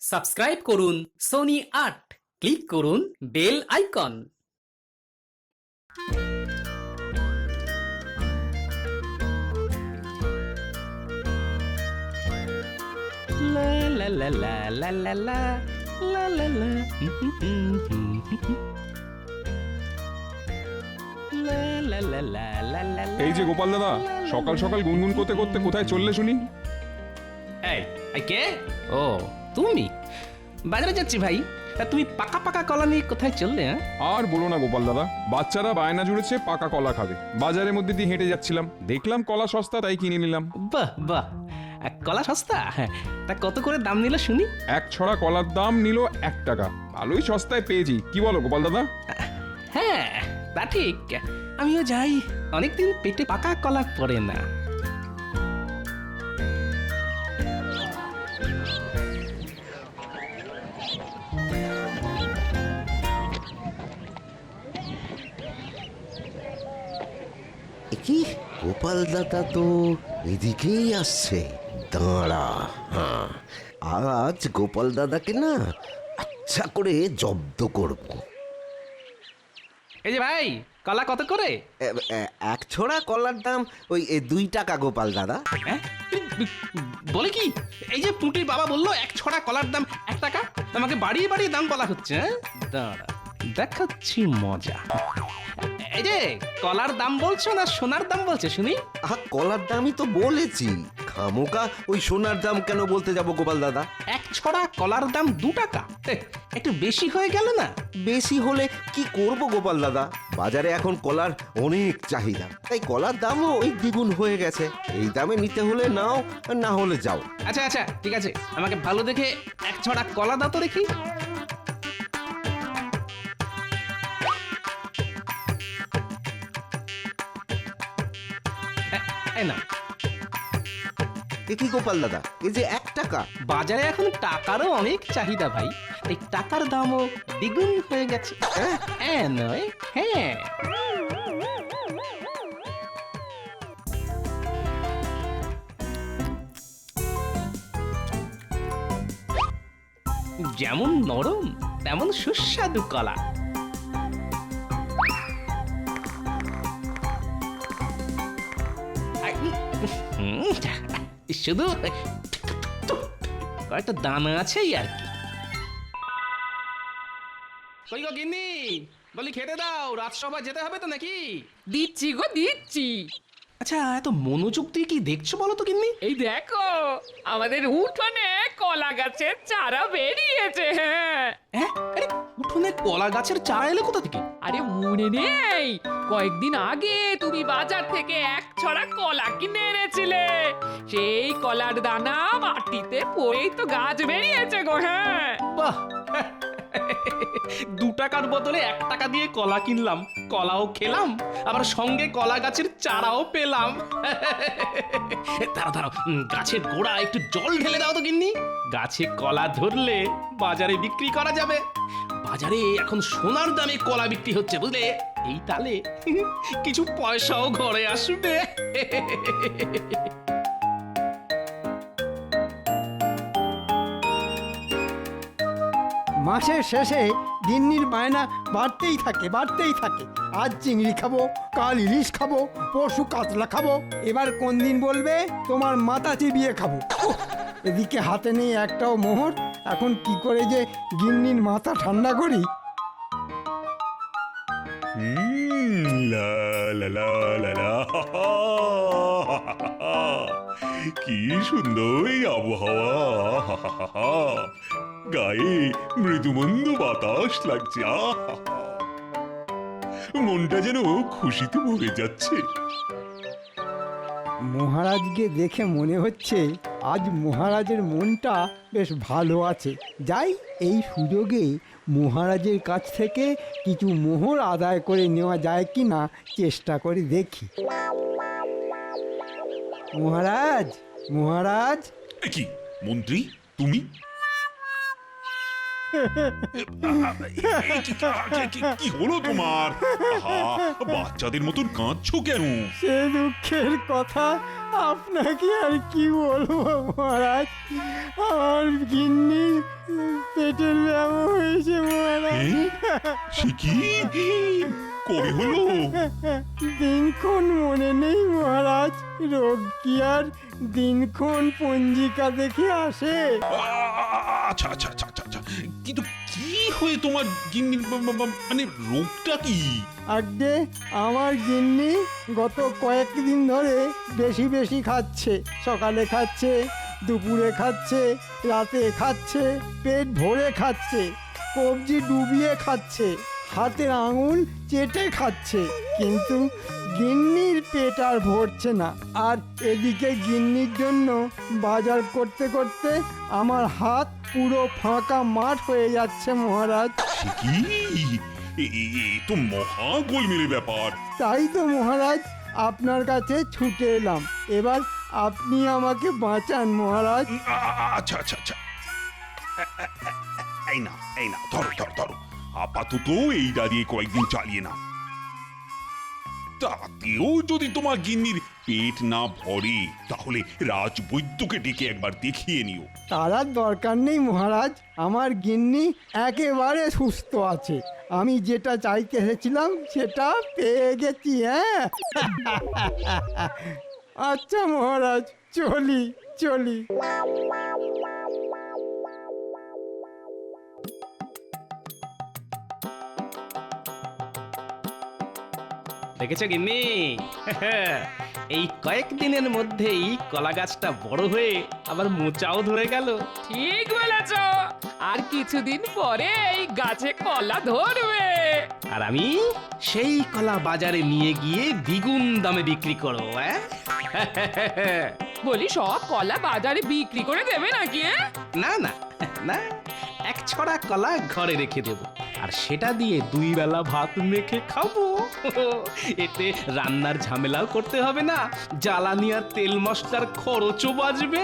Subscribe করুন Sony ৮, click করুন bell icon. লা লা লা লা লা লা লা লা লা লা লা লা লা লা লা লা। এই যে গোপাল দাদা, সকাল সকাল গুনগুন করতে করতে কোথায় চললে শুনি? এই এই কে? ও তুমি? বাজারে যাচ্ছি ভাই। তা তুমি পাকা পাকা কলা নিয়ে কোথায় চললে? হ্যাঁ, আর বলো না গোপাল দাদা, বাচ্চারা বায়না জুড়েছে পাকা কলা খাবে। বাজারের মধ্যে দিয়ে হেঁটে যাচ্ছিলাম, দেখলাম কলা সস্তা, তাই কিনে নিলাম। বাহ বাহ, কলা সস্তা? হ্যাঁ, তা কত করে দাম নিল শুনি? এক ছড়া কলার দাম নিল 1 টাকা। ভালোই সস্তায় পেয়েছি, কি বলো গোপাল দাদা? হ্যাঁ তা ঠিক, আমিও যাই, অনেকদিন পেটে পাকা কলা পড়ে না। কি গোপাল দাদা তো এদিকেই আসছে। দাঁড়া, হ্যাঁ, আজ গোপাল দাদাকে না আচ্ছা করে জব্দ করব। এই যে ভাই, কলা কত করে? এক ছোড়া কলার দাম ওই 2 টাকা গোপাল দাদা। হ্যাঁ, বলে কি? এই যে পুটির বাবা বললো 1 ছড়া কলার দাম 1 টাকা, তোমাকে বাড়িয়ে বাড়িয়ে দাম বলা হচ্ছে? হ্যাঁ, দাঁড়া দেখাচ্ছি মজা। এই যে কলার দাম বলছো না সোনার দাম বলছে শুনি? কলার দামই তো বলেছি, খামোকা ওই সোনার দাম কেন বলতে যাব গোপাল দাদা? 1 ছড়া কলার দাম 2 টাকা, একটু বেশি হয়ে গেল না? বেশি হলে কি করব গোপাল দাদা, বাজারে এখন কলার অনেক চাহিদা, তাই কলার দামও ওই দ্বিগুণ হয়ে গেছে। এই দামে নিতে হলে নাও, না হলে যাও। আচ্ছা আচ্ছা ঠিক আছে, আমাকে ভালো দেখে 1 ছড়া কলা দাও তো দেখি। এই নাও। এ কি গোপাল দাদা, এই যে 1 টাকা? বাজারে এখন টাকারও অনেক চাহিদা ভাই, এই টাকার দামও দ্বিগুণ হয়ে গেছে। হ্যাঁ নয়? হ্যাঁ, যেমন নরম তেমন সুস্বাদু কলা। শুধু কয়েকটা দানা আছে আর কি। কই গো গিন্নি, বলি খেতে দাও, রাজসভা যেতে হবে তো নাকি? দিচ্ছি গো দিচ্ছি। আচ্ছা, এত মনোযোগ দিয়ে কি দেখছো বলো তো গিন্নি? এই দেখো, আমাদের উঠোনে কলা গাছের চারা বেরিয়েছে। হ্যাঁ, হ্যাঁ, আরে উঠোনে কলা গাছের চারা এলো কোথা থেকে? আরে মনে নেই কয়েকদিন আগে তুমি বাজার থেকে 1 ছড়া কলা কিনে এনেছিলে? সেই কলার দানা মাটিতে পড়েই তো গাছ বেরিয়েছে গো। হ্যাঁ, বাহ, 2 টাকার বদলে 1 টাকা দিয়ে কলা কিনলাম, কলাও খেলাম, আবার সঙ্গে কলা গাছের চারাও পেলাম। দাঁড়াও দাঁড়াও, গাছের গোড়া একটু জল ঢেলে দাও তো গিন্নি, গাছে কলা ধরলে বাজারে বিক্রি করা যাবে। বাজারে এখন সোনার দামে কলা বিক্রি হচ্ছে বুঝলে, এই তালে কিছু পয়সাও ঘরে আসবে। মাসের শেষে গিন্নির বায়না বাড়তেই থাকে। আজ চিংড়ি খাবো, কাল ইলিশ খাবো, পরশু কাতলা খাবো, এবার কোন দিন বলবে তোমার মাথা চিবিয়ে খাবো। উফ, এদিকে হাতে নেই একটাও মোহর, এখন কি করে যে গিন্নির মাথা ঠান্ডা করি। লা লা লা লা লা। কি সুন্দর এই আবহাওয়া, গায়ে মৃদুমন্দ বাতাস লাগছে, মনটা যেন খুশিতে ভরে যাচ্ছে। মহারাজকে দেখে মনে হচ্ছে আজ মহারাজের মনটা বেশ ভালো আছে। যাই, এই সুযোগে মহারাজের কাছ থেকে কিছু মোহর আদায় করে নেওয়া যায় কি না চেষ্টা করে দেখি। মহারাজ, মহারাজ। কি মন্ত্রী, তুমি? কি হলো তোমার? বাচ্চাদের মতন কাঁদছো কেন? সে দুঃখের কথা আপনাকে আর কি বলবো মহারাজ। আমার গিন্নি পেটের ব্যামো হয়েছে মহারাজ। সে কি কবে হলো? দিনক্ষণ মনে নেই মহারাজ, রোগ কি আর দিনক্ষণ পঞ্জিকা দেখে আসে? আচ্ছা আচ্ছা আচ্ছা আচ্ছা আচ্ছা। কিন্তু কি হয়ে তোমার গিন্নির মানে রোগটা কি? আগে আমার গিন্নি গত কয়েকদিন ধরে বেশি বেশি খাচ্ছে। সকালে খাচ্ছে, দুপুরে খাচ্ছে, রাতে খাচ্ছে, পেট ভরে খাচ্ছে, কবজি ডুবিয়ে খাচ্ছে, হাতের আঙুল চেটে খাচ্ছে, কিন্তু গিন্নির পেট আর ভরছে না। আর এদিকে গিন্নির জন্য বাজার করতে করতে আমার হাত পুরো ফাঁকা মাঠ হয়ে যাচ্ছে মহারাজ। সে কি তো মহা গোলমেলে ব্যাপার। তাই তো মহারাজ আপনার কাছে ছুটে এলাম। এবার আপনি আমাকে বাঁচান মহারাজ। আচ্ছা আচ্ছা আচ্ছা, এই না ধরো ধরো ধরো, আপাতত এইটা দিয়ে কয়েকদিন চালিয়ে নাও। তাতেও যদি তোমার গিন্নির পেট না ভরে তাহলে রাজবৈদ্যকে ডেকে একবার দেখিয়ে নিও। তার আর দরকার নেই মহারাজ, আমার গিন্নি একেবারে সুস্থ আছে। আমি যেটা চাইতে এসেছিলাম সেটা পেয়ে গেছি। হ্যাঁ আচ্ছা মহারাজ, চলি চলি। দেখেছো গিন্নি? এই কয়েকদিনের মধ্যেই কলা গাছটা বড় হয়ে আবার মোচাও ধরে গেল। ঠিক বলেছ, আর কিছুদিন পরে এই গাছে কলা ধরবে। আর আমি সেই কলা বাজারে নিয়ে গিয়ে দ্বিগুণ দামে বিক্রি করবো। বলি সব কলা বাজারে বিক্রি করে দেবে নাকি? না না না, এক ছড়া কলা ঘরে রেখে দেব, আর সেটা দিয়ে 2 বেলা ভাত মেখে খাবো। এতে রান্নার ঝামেলাও করতে হবে না, জ্বালানি আর তেল মশলার খরচও বাঁচবে।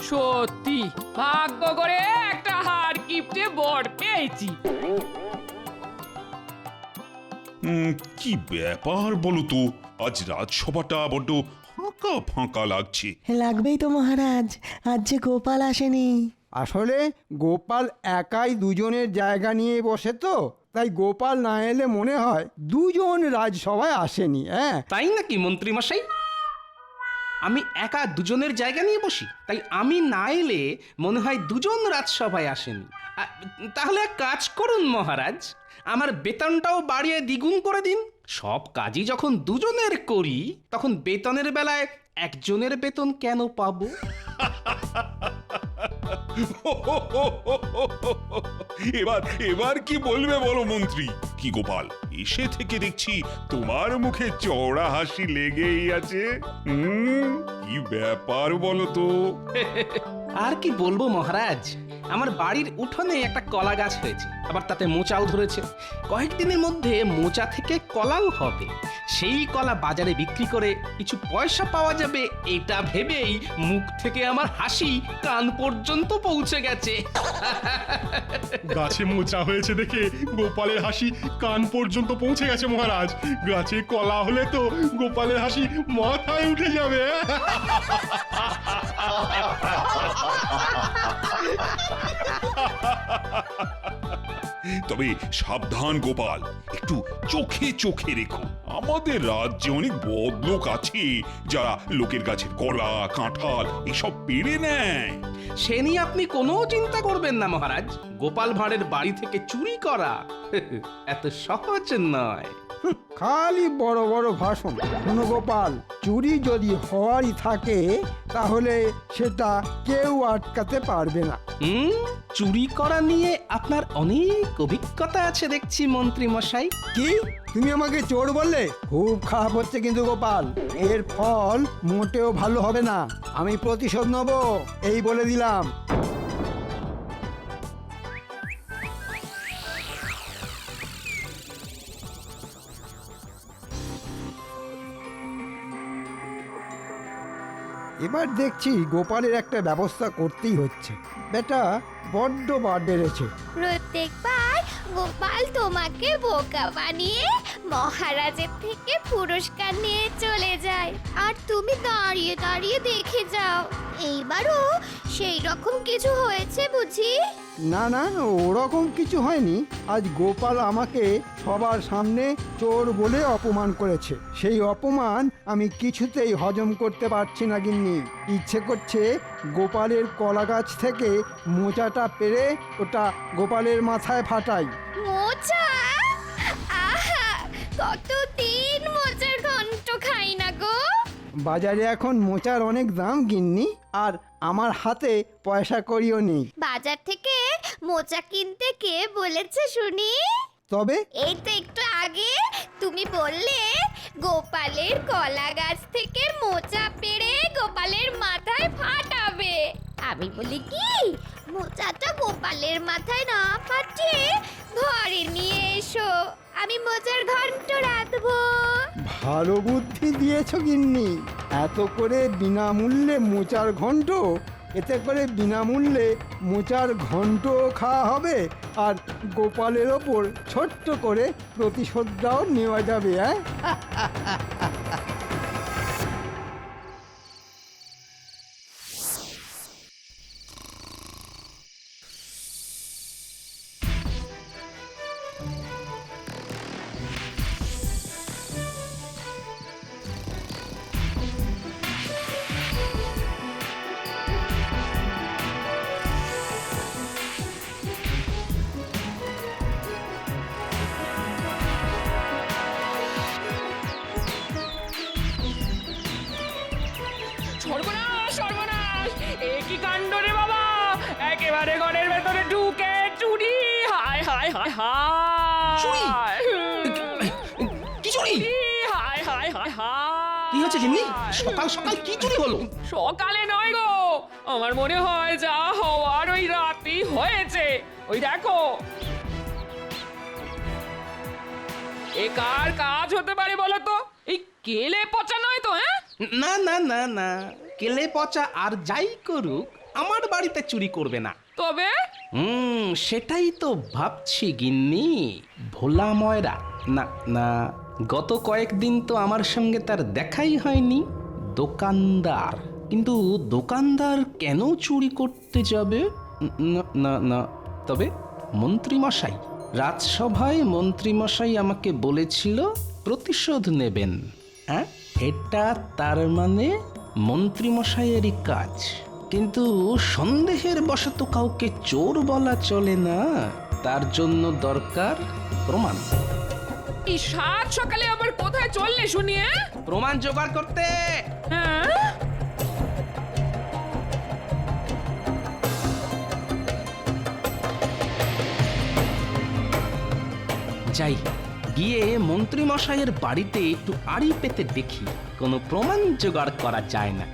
সত্যি ভাগ্য করে একটা হাড় কিপটে বর পেয়েছি। কি ব্যাপার বলো তো, আজ রাজসভাটা বড্ড ফাঁকা ফাঁকা লাগছে। লাগবেই তো মহারাজ, আজ যে গোপাল আসেনি। আসলে গোপাল একাই দুজনের জায়গা নিয়ে বসে তো, তাই গোপাল না এলে মনে হয় দুজন রাজসভায় আসেনি। হ্যাঁ তাই নাকি মন্ত্রী মশাই? আমি একা দুজনের জায়গা নিয়ে বসি, তাই আমি না এলে মনে হয় দুজন রাজসভায় আসেনি। তাহলে এক কাজ করুন মহারাজ, আমার বেতনটাও বাড়িয়ে দ্বিগুণ করে দিন। সব কাজই যখন দুজনের করি, তখন বেতনের বেলায় একজনের বেতন কেন পাবো? এবার কি বলবে বলো মন্ত্রী? কি গোপাল, এসে থেকে দেখছি তোমার মুখে চওড়া হাসি লেগেই আছে। কি ব্যাপার বলো তো? আর কি বলবো মহারাজ, আমার বাড়ির উঠোনে একটা কলা গাছ হয়েছে, আবার তাতে মোচাও ধরেছে। কয়েকদিনের মধ্যে মোচা থেকে কলাও হবে। সেই কলা বাজারে বিক্রি করে কিছু পয়সা পাওয়া যাবে, এটা ভেবেই মুখ থেকে আমার হাসি কান পর্যন্ত পৌঁছে গেছে। গাছে মোচা হয়েছে দেখে গোপালের হাসি কান পর্যন্ত পৌঁছে গেছে মহারাজ। গাছে কলা হলে তো গোপালের হাসি মাথায় উঠে যাবে। তবে সাবধান গোপাল, একটু চোখে চোখে রেখো। আমাদের রাজ্যে অনেক বদলোক আছে যারা লোকের গাছের কলা কাঁঠাল এসব পেড়ে নেয়। সে নিয়ে আপনি কোনো চিন্তা করবেন না মহারাজ, গোপাল ভাঁড়ের বাড়ি থেকে চুরি করা এত সহজ নয়। খালি বড় বড় ভাষণ। শোনো গোপাল, চুরি যদি হওয়ারই থাকে তাহলে সেটা কেউ আটকাতে পারবে না। চুরি করা নিয়ে আপনার অনেক অভিজ্ঞতা আছে দেখছি মন্ত্রী মশাই। কি তুমি আমাকে চোর বললে? খুব খারাপ হচ্ছে কিন্তু গোপাল, এর ফল মোটেও ভালো হবে না। আমি প্রতিশোধ নেব, এই বলে দিলাম। এবার দেখছি গোপালের একটা ব্যবস্থা করতেই হচ্ছে। বেটা বড্ড বার বেড়েছে। প্রত্যেকবার গোপাল তোমাকে বোকা বানিয়ে মহারাজের থেকে পুরস্কার নিয়ে চলে যায়, আর তুমি দাঁড়িয়ে দাঁড়িয়ে দেখে যাও। এইবারও সেই রকম কিছু হয়েছে বুঝি? না না, ওরকম কিছু হয়নি। আজ গোপাল আমাকে সবার সামনে চোর বলে অপমান করেছে। সেই অপমান আমি কিছুতেই হজম করতে পারছি না গিন্নি। ইচ্ছে করছে গোপালের কলা গাছ থেকে মোচাটা পেড়ে ওটা গোপালের মাথায় ফাটাই। মোচা? আহা, কতদিন মোচার ঘন্ট খাই না গো। বাজারে এখন মোচার অনেক দাম গিন্নি, আর আমার হাতে পয়সা কড়িও নেই। বাজার থেকে মোচা কিনতে কে বলেছে শুনি? তবে এই তো একটু আগে তুমি বললে গোপালের কলা গাছ থেকে মোচা পেড়ে গোপালের মাথায় ফাটাবে। আমি বলি কি, মোচাটা গোপালের মাথায় না ফাটিয়ে ঘরে নিয়ে এসো, আমি মোচার ঘন্ট রাঁধবো। ভালো বুদ্ধি দিয়েছো গিন্নি। এত করে বিনামূল্যে মোচার ঘন্ট, এতে করে বিনামূল্যে মোচার ঘন্ট খাওয়া হবে, আর গোপালের ওপর ছোট্ট করে প্রতিশোধটাও নেওয়া যাবে। হ্যাঁ, সর্বনাশ সর্বনাশ, এ কি কাণ্ড রে বাবা! একেবারে ঘরের ভেতরে ঢুকে চুরি! হায় হায় হায় চুরি? হায়! কি চুরি? হায় হায় হায় হায়! কি হচ্ছে গিন্নি? সকাল সকাল কি চুরি হলো? সকালে নয় গো, আমার মনে হয় যা হওয়ার ওই রাতেই হয়েছে। ওই দেখো, এ কার কাজ হতে পারে বলো তো? এই কেলে পচা নয় তো? হ্যাঁ, না না না না, কেলে পচা আর যাই করুক আমার বাড়িতে চুরি করবে না। তবে সেটাই তো ভাবছি গিন্নি। ভোলা ময়রা না না, গত কয়েকদিন তো আমার সঙ্গে তার দেখাই হয়নি। দোকানদার, কিন্তু দোকানদার কেন চুরি করতে যাবে? না না না, তবে মন্ত্রীমশাই, রাজসভায় মন্ত্রীমশাই আমাকে বলেছিল প্রতিশোধ নেবেন। হ্যাঁ, এটা তার মানে মন্ত্রীমশাইয়েরই কাজ। কিন্তু সন্দেহের বশত কাউকে চোর বলা চলে না, তার জন্য দরকার প্রমাণ। এই সাত সকালে আবার কোথায় চললে শুনি? প্রমাণ জোগাড় করতে। হ্যাঁ, যাই, গিয়ে মন্ত্রী মশাইয়ের বাড়িতে একটু আড়ি পেতে দেখি কোনো প্রমাণ জোগাড় করা যায় না।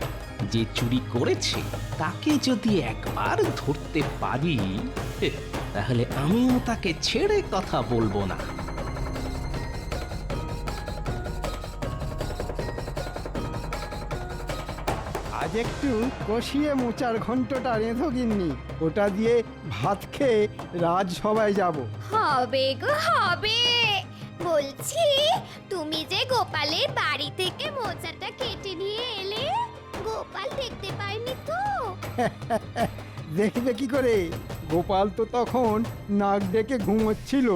যে চুরি করেছে তাকে যদি একবার ধরতে পারি, তাহলে আমিও তাকে ছেড়ে কথা বলবো না। আজ একটু কষিয়ে মোচার ঘন্টটা রেঁধো গিন্নি, ওটা দিয়ে ভাত খেয়ে রাজসভায় যাব। হবে গো হবে। বলছি, তুমি যে গোপালের বাড়ি থেকে মোচাটা কেটে নিয়ে এলে, গোপাল দেখতে পায়নি তো? দেখবে কি করে? গোপাল তো তখন নাক ডেকে ঘুমোচ্ছিল।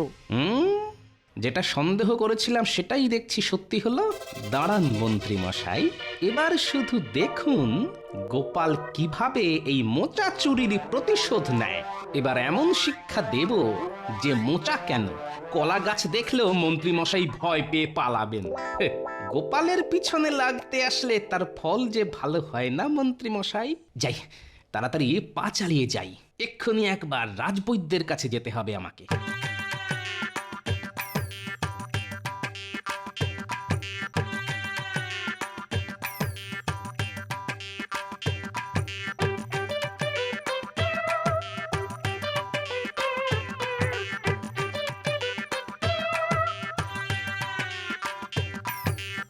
যেটা সন্দেহ করেছিলাম সেটাই দেখছি সত্যি হলো। দাঁড়ান মন্ত্রী মশাই, এবার শুধু দেখুন গোপাল কিভাবে এই মোচা চুরির প্রতিশোধ নেয়। এবার এমন শিক্ষা দেব যে মোচা কেন, কলা গাছ দেখলেও মন্ত্রী মশাই ভয় পেয়ে পালাবেন। গোপালের পিছনে লাগতে আসলে তার ফল যে ভালো হয় না মন্ত্রী মশাই। যাই, তাড়াতাড়ি পা চালিয়ে যাই, এক্ষুনি একবার রাজবৈদ্যের কাছে যেতে হবে আমাকে।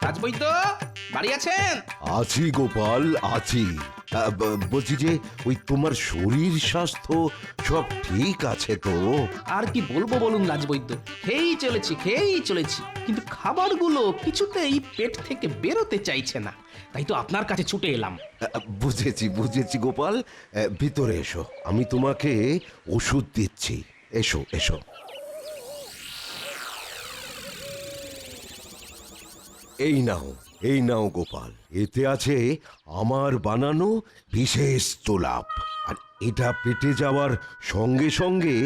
রাজবৈদ্য, বাড়ি আছেন? আছি গোপাল, আছি। বলছি যে ওই তোমার শরীর স্বাস্থ্য সব ঠিক আছে তো? আর কি বলবো বলুন রাজবৈদ্য, খেয়েই চলেছি কিন্তু খাবারগুলো কিছুতেই পেট থেকে বেরোতে চাইছে না, তাই তো আপনার কাছে ছুটে এলাম। বুঝেছি গোপাল, ভিতরে এসো, আমি তোমাকে ওষুধ দিচ্ছি। এসো এসো। এই নাও গোপাল, এতে আছে আমার বানানো বিশেষ তোলাপ, আর এটা পেটে যাওয়ার সঙ্গে সঙ্গে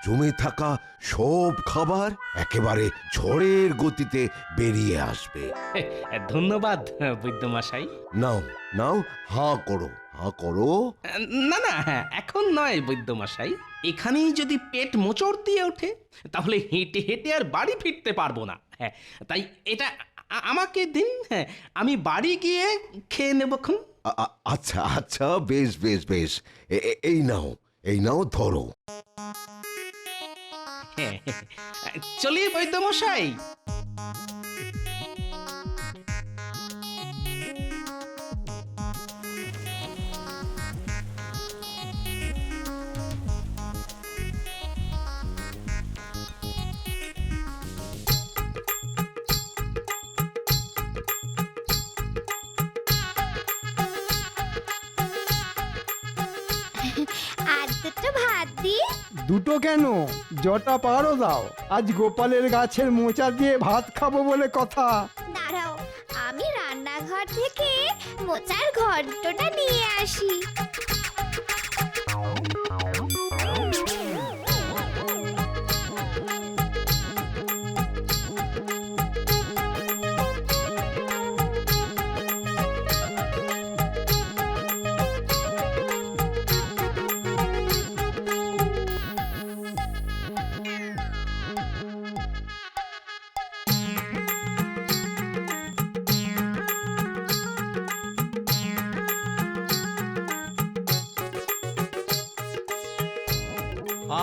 জমে থাকা সব খাবার একেবারে ঝড়ের গতিতে বেরিয়ে আসবে। ধন্যবাদ বৈদ্যমশাই। নাও নাও, হাঁ করো। না এখন নয় বৈদ্যমশাই, এখানেই যদি পেট মোচড় দিয়ে ওঠে তাহলে হেঁটে হেঁটে আর বাড়ি ফিরতে পারবো না। হ্যাঁ, তাই এটা আমাকে দিন, হ্যাঁ আমি বাড়ি গিয়ে খেয়ে নেবক্ষণ। আচ্ছা, বেশ, এই নাও ধরো। হ্যাঁ, চলি বৈদ্যমশাই। আর দুটো ভাত দি। দুটো কেন, জটা পারো দাও। আজ গোপালের গাছের মোচা দিয়ে ভাত খাবো বলে কথা। দাঁড়াও, আমি রান্নাঘর থেকে মোচার ঘন্টটা নিয়ে আসি।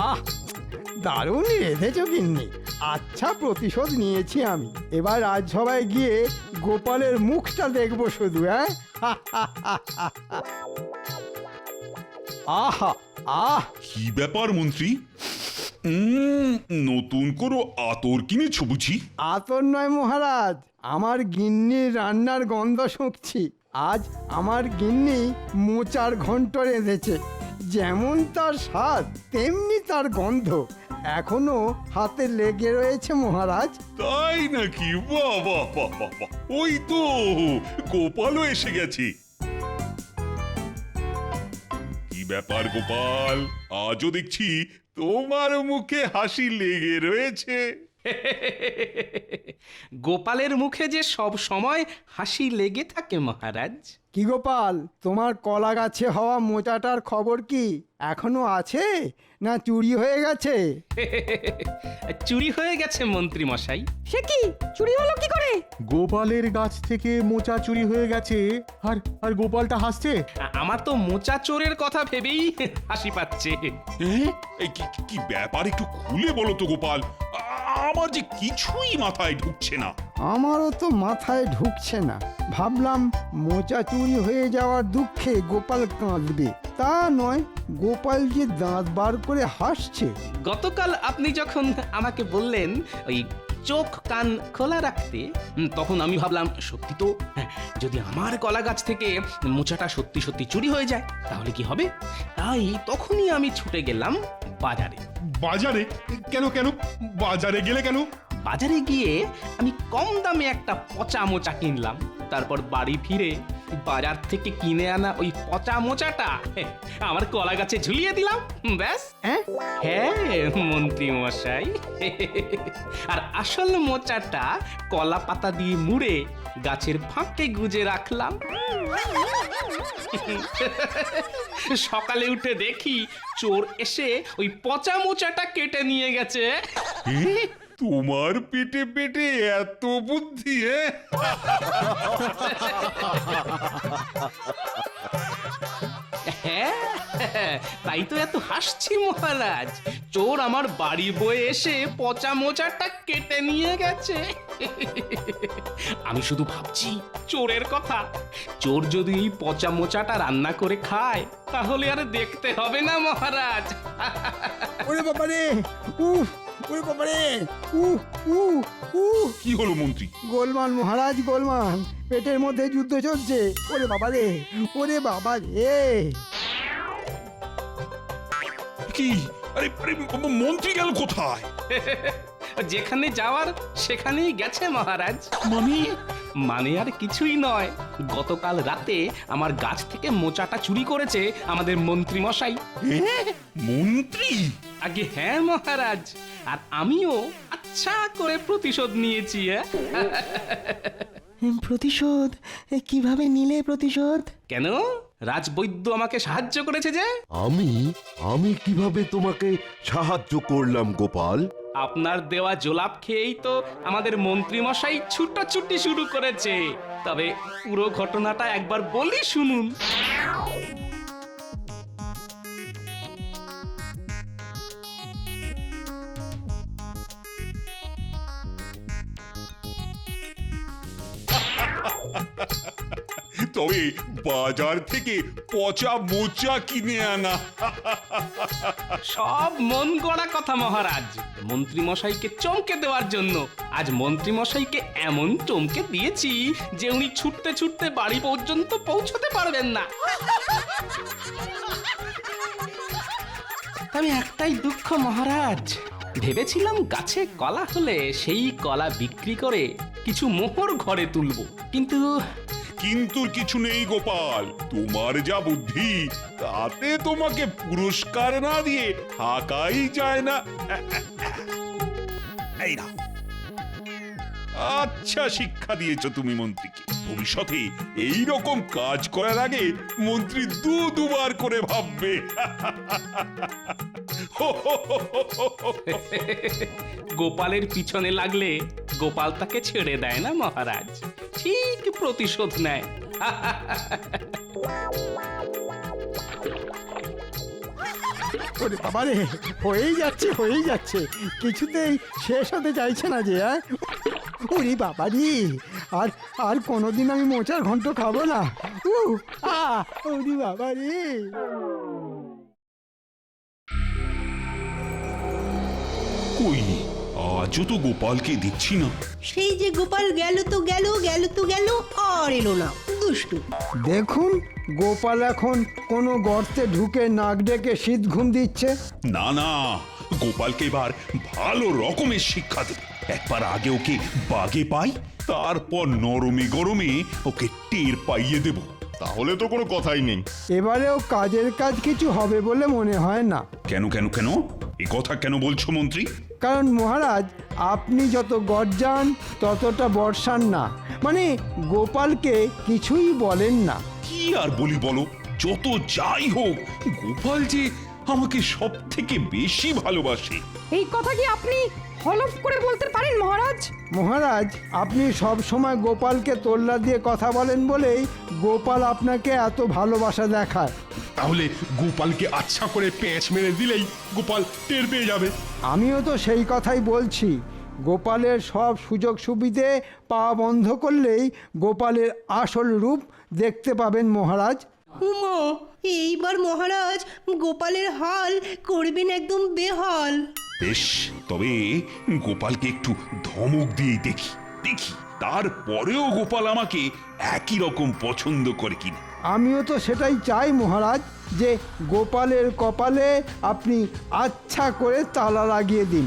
আহ, দারুণ রেঁধেছ গিন্নি। আচ্ছা, প্রতিশোধ নিয়েছি আমি। এবার রাজসভায় গিয়ে গোপালের মুখটা দেখবো শুধু। হ্যাঁ, আহা আহ কি ব্যাপার মন্ত্রী? নতুন কোনো আতর কিনেছ বুঝি? আতর নয় মহারাজ, আমার গিন্নির রান্নার গন্ধ শুঁকছি। আজ আমার গিন্নি মোচার ঘন্ট রেঁধেছে। যেমন তার স্বাদ তেমনি তার গন্ধ এখনো হাতে লেগে রয়েছে মহারাজ। তাই নাকি? বাহ! ওই তো গোপালও এসে গেছে। কি ব্যাপার গোপাল, আজও দেখছি তোমার মুখে হাসি লেগে রয়েছে। গোপালের মুখে যে সব সময় হাসি লেগে থাকে মহারাজ। কি গোপাল, তোমার কলা গাছে হওয়া মোচাটার খবর কি? এখনো আছে না চুরি হয়ে গেছে? চুরি হয়ে গেছে মন্ত্রী মশাই। সে কি, চুরি হলো কি করে? গোপালের গাছ থেকে মোচা চুরি হয়ে গেছে, আর গোপালটা হাসছে। আমার তো মোচা চোরের কথা ভেবেই হাসি পাচ্ছে। এই কি ব্যাপার, একটু খুলে বলো তো গোপাল, আমার যে কিছুই মাথায় ঢুকছে না। আমারও তো মাথায় ঢুকছে না। ভাবলাম মোচা চুরি হয়ে যাওয়ার দুঃখে গোপাল কাঁদবে, তা নয়, গোপাল যে দাঁত বার করে হাসছে। গতকাল আপনি যখন আমাকে বললেন ওই চোখ কান খোলা রাখতে, তখন আমি ভাবলাম সত্যি তো, যদি আমার কলা গাছ থেকে মোচাটা সত্যি সত্যি চুরি হয়ে যায় তাহলে কি হবে। তাই তখনই আমি ছুটে গেলাম বাজারে। বাজারে? কেন বাজারে গেলে কেন? বাজারে গিয়ে আমি কম দামে একটা পচা মোচা কিনলাম। তারপর বাড়ি ফিরে বাজার থেকে কিনে আনা ওই পচা মোচাটা আমার কলা গাছে ঝুলিয়ে দিলাম। ব্যাস। হ্যাঁ মন্ত্রী মশাই, আর আসল মোচাটা কলা পাতা দিয়ে মুড়ে গাছের ফাঁকে গুজে রাখলাম। সকালে উঠে দেখি চোর এসে ওই পচা মোচাটা কেটে নিয়ে গেছে। তোমার পেটে পেটে এত বুদ্ধি! হ্যাঁ, তাই তো এত হাসছি মহারাজ। চোর আমার বাড়ি বয়ে এসে পচা মোচাটা কেটে নিয়ে গেছে। আমি শুধু ভাবছি চোরের কথা। চোর যদি এই পচা মোচাটা রান্না করে খায় তাহলে আর দেখতে হবে না মহারাজ। ওরে বাবারে, উফ, ওরে বাবারে, উফ, উফ, উফ। কি হলো মন্ত্রী? গোলমাল মহারাজ, গোলমাল, পেটের মধ্যে যুদ্ধ চলছে। ওরে বাবা রে, ওরে বাবা রে। কি? আরে আরে, মন্ত্রী গেল কোথায়? যেখানে যাওয়ার সেখানেই গেছে মহারাজ। মানে আর কিছুই নয়, গতকাল রাতে আমার গাছ থেকে মোচাটা চুরি করেছে আমাদের মন্ত্রী মশাই। মন্ত্রী? আগে হ্যাঁ মহারাজ, আর আমিও আচ্ছা করে প্রতিশোধ নিয়েছি। প্রতিশোধ? কিভাবে নিলে প্রতিশোধ? কেন, রাজবৈদ্য আমাকে সাহায্য করেছে যে। আমি কিভাবে তোমাকে সাহায্য করলাম গোপাল? আপনার দেওয়া জোলাপ খেয়েই তো আমাদের মন্ত্রী মশাই ছুটোছুটি শুরু করেছে। তবে পুরো ঘটনাটা একবার বলি শুনুন। তবে বাজার থেকে পচা মোচা কিনে আনা। সব মন গড়া কথা মহারাজ, মন্ত্রী মশাইকে চমকে দেওয়ার জন্য। আজ মন্ত্রী মশাইকে এমন চমকে দিয়েছি যে উনি ছুটতে ছুটতে বাড়ি পর্যন্ত পৌঁছতে পারবেন না। তবে একটাই দুঃখ মহারাজ, ভেবেছিলাম গাছে কলা হলে সেই কলা বিক্রি করে কিছু মোহর ঘরে তুলব, কিন্তু কিন্তু কিছু নেই গোপাল, তোমার যা বুদ্ধি তাতে তোমাকে পুরস্কার না দিয়ে থাকাই যায় না। এই নাও। আচ্ছা শিক্ষা দিয়েছো তুমি মন্ত্রীকে। ভবিষ্যতে এই রকম কাজ করার আগে মন্ত্রী দুবার করে ভাববে। গোপালের পিছনে লাগলে গোপাল তাকে ছেড়ে দেয় না মহারাজ, ঠিক প্রতিশোধ নেয়। ওরে বাবা রে, হয়েই যাচ্ছে, হয়েই যাচ্ছে, কিছুতেই শেষ হতে চাইছে না যে। ওরে বাবা রে, আর কোনোদিন আমি মোচার ঘন্ট খাবো না। ওরে বাবা রে। কই, আজও তো গোপালকে দেখছি না। সেই যে গোপাল গেল তো গেল, গেল তো গেল, আর এলো না, দুষ্টু। দেখুন, গোপাল এখন কোনো গর্তে ঢুকে নাক ডেকে শীত ঘুম দিচ্ছে। না না, গোপালকে এবার ভালো রকমের শিক্ষা দেব। একবার আগে ওকে বাগে পাই, তারপর নরমে গরমে ওকে টের পাইয়ে দেব। তাহলে তো কোনো কথাই নেই। এবারেও কাজের কাজ কিছু হবে বলে মনে হয় না। কেন কেন কেন এ কথা কেন বলছো মন্ত্রী? কারণ মহারাজ, আপনি যত গর্জান ততটা বর্ষান না। মানে গোপালকে কিছুই বলেন না। কি আর বলি বলো, যত যাই হোক গোপাল যে আমাকে সব থেকে বেশি ভালোবাসে। এই কথা কি আপনি হলফ করে বলতে পারেন মহারাজ? মহারাজ, আপনি সব সময় গোপালকে তোল্লা দিয়ে কথা বলেন বলেই গোপাল আপনাকে এত ভালোবাসা দেখায়। তাহলে গোপালকে আচ্ছা করে পেঁচ মেরে দিলেই গোপাল টের পেয়ে যাবে। আমিও তো সেই কথাই বলছি। গোপালের সব সুযোগ সুবিধে পাওয়া বন্ধ করলেই গোপালের আসল রূপ দেখতে পাবেন মহারাজ। হুমো, এইবার মহারাজ গোপালের হাল করবেন একদম বেহাল। বেশ, তবে গোপালকে একটু ধমক দিয়ে দেখি দেখি তারপরেও গোপাল আমাকে একই রকম পছন্দ করে কিনা। আমিও তো সেটাই চাই মহারাজ, যে গোপালের কপালে আপনি আচ্ছা করে তালা লাগিয়ে দিন।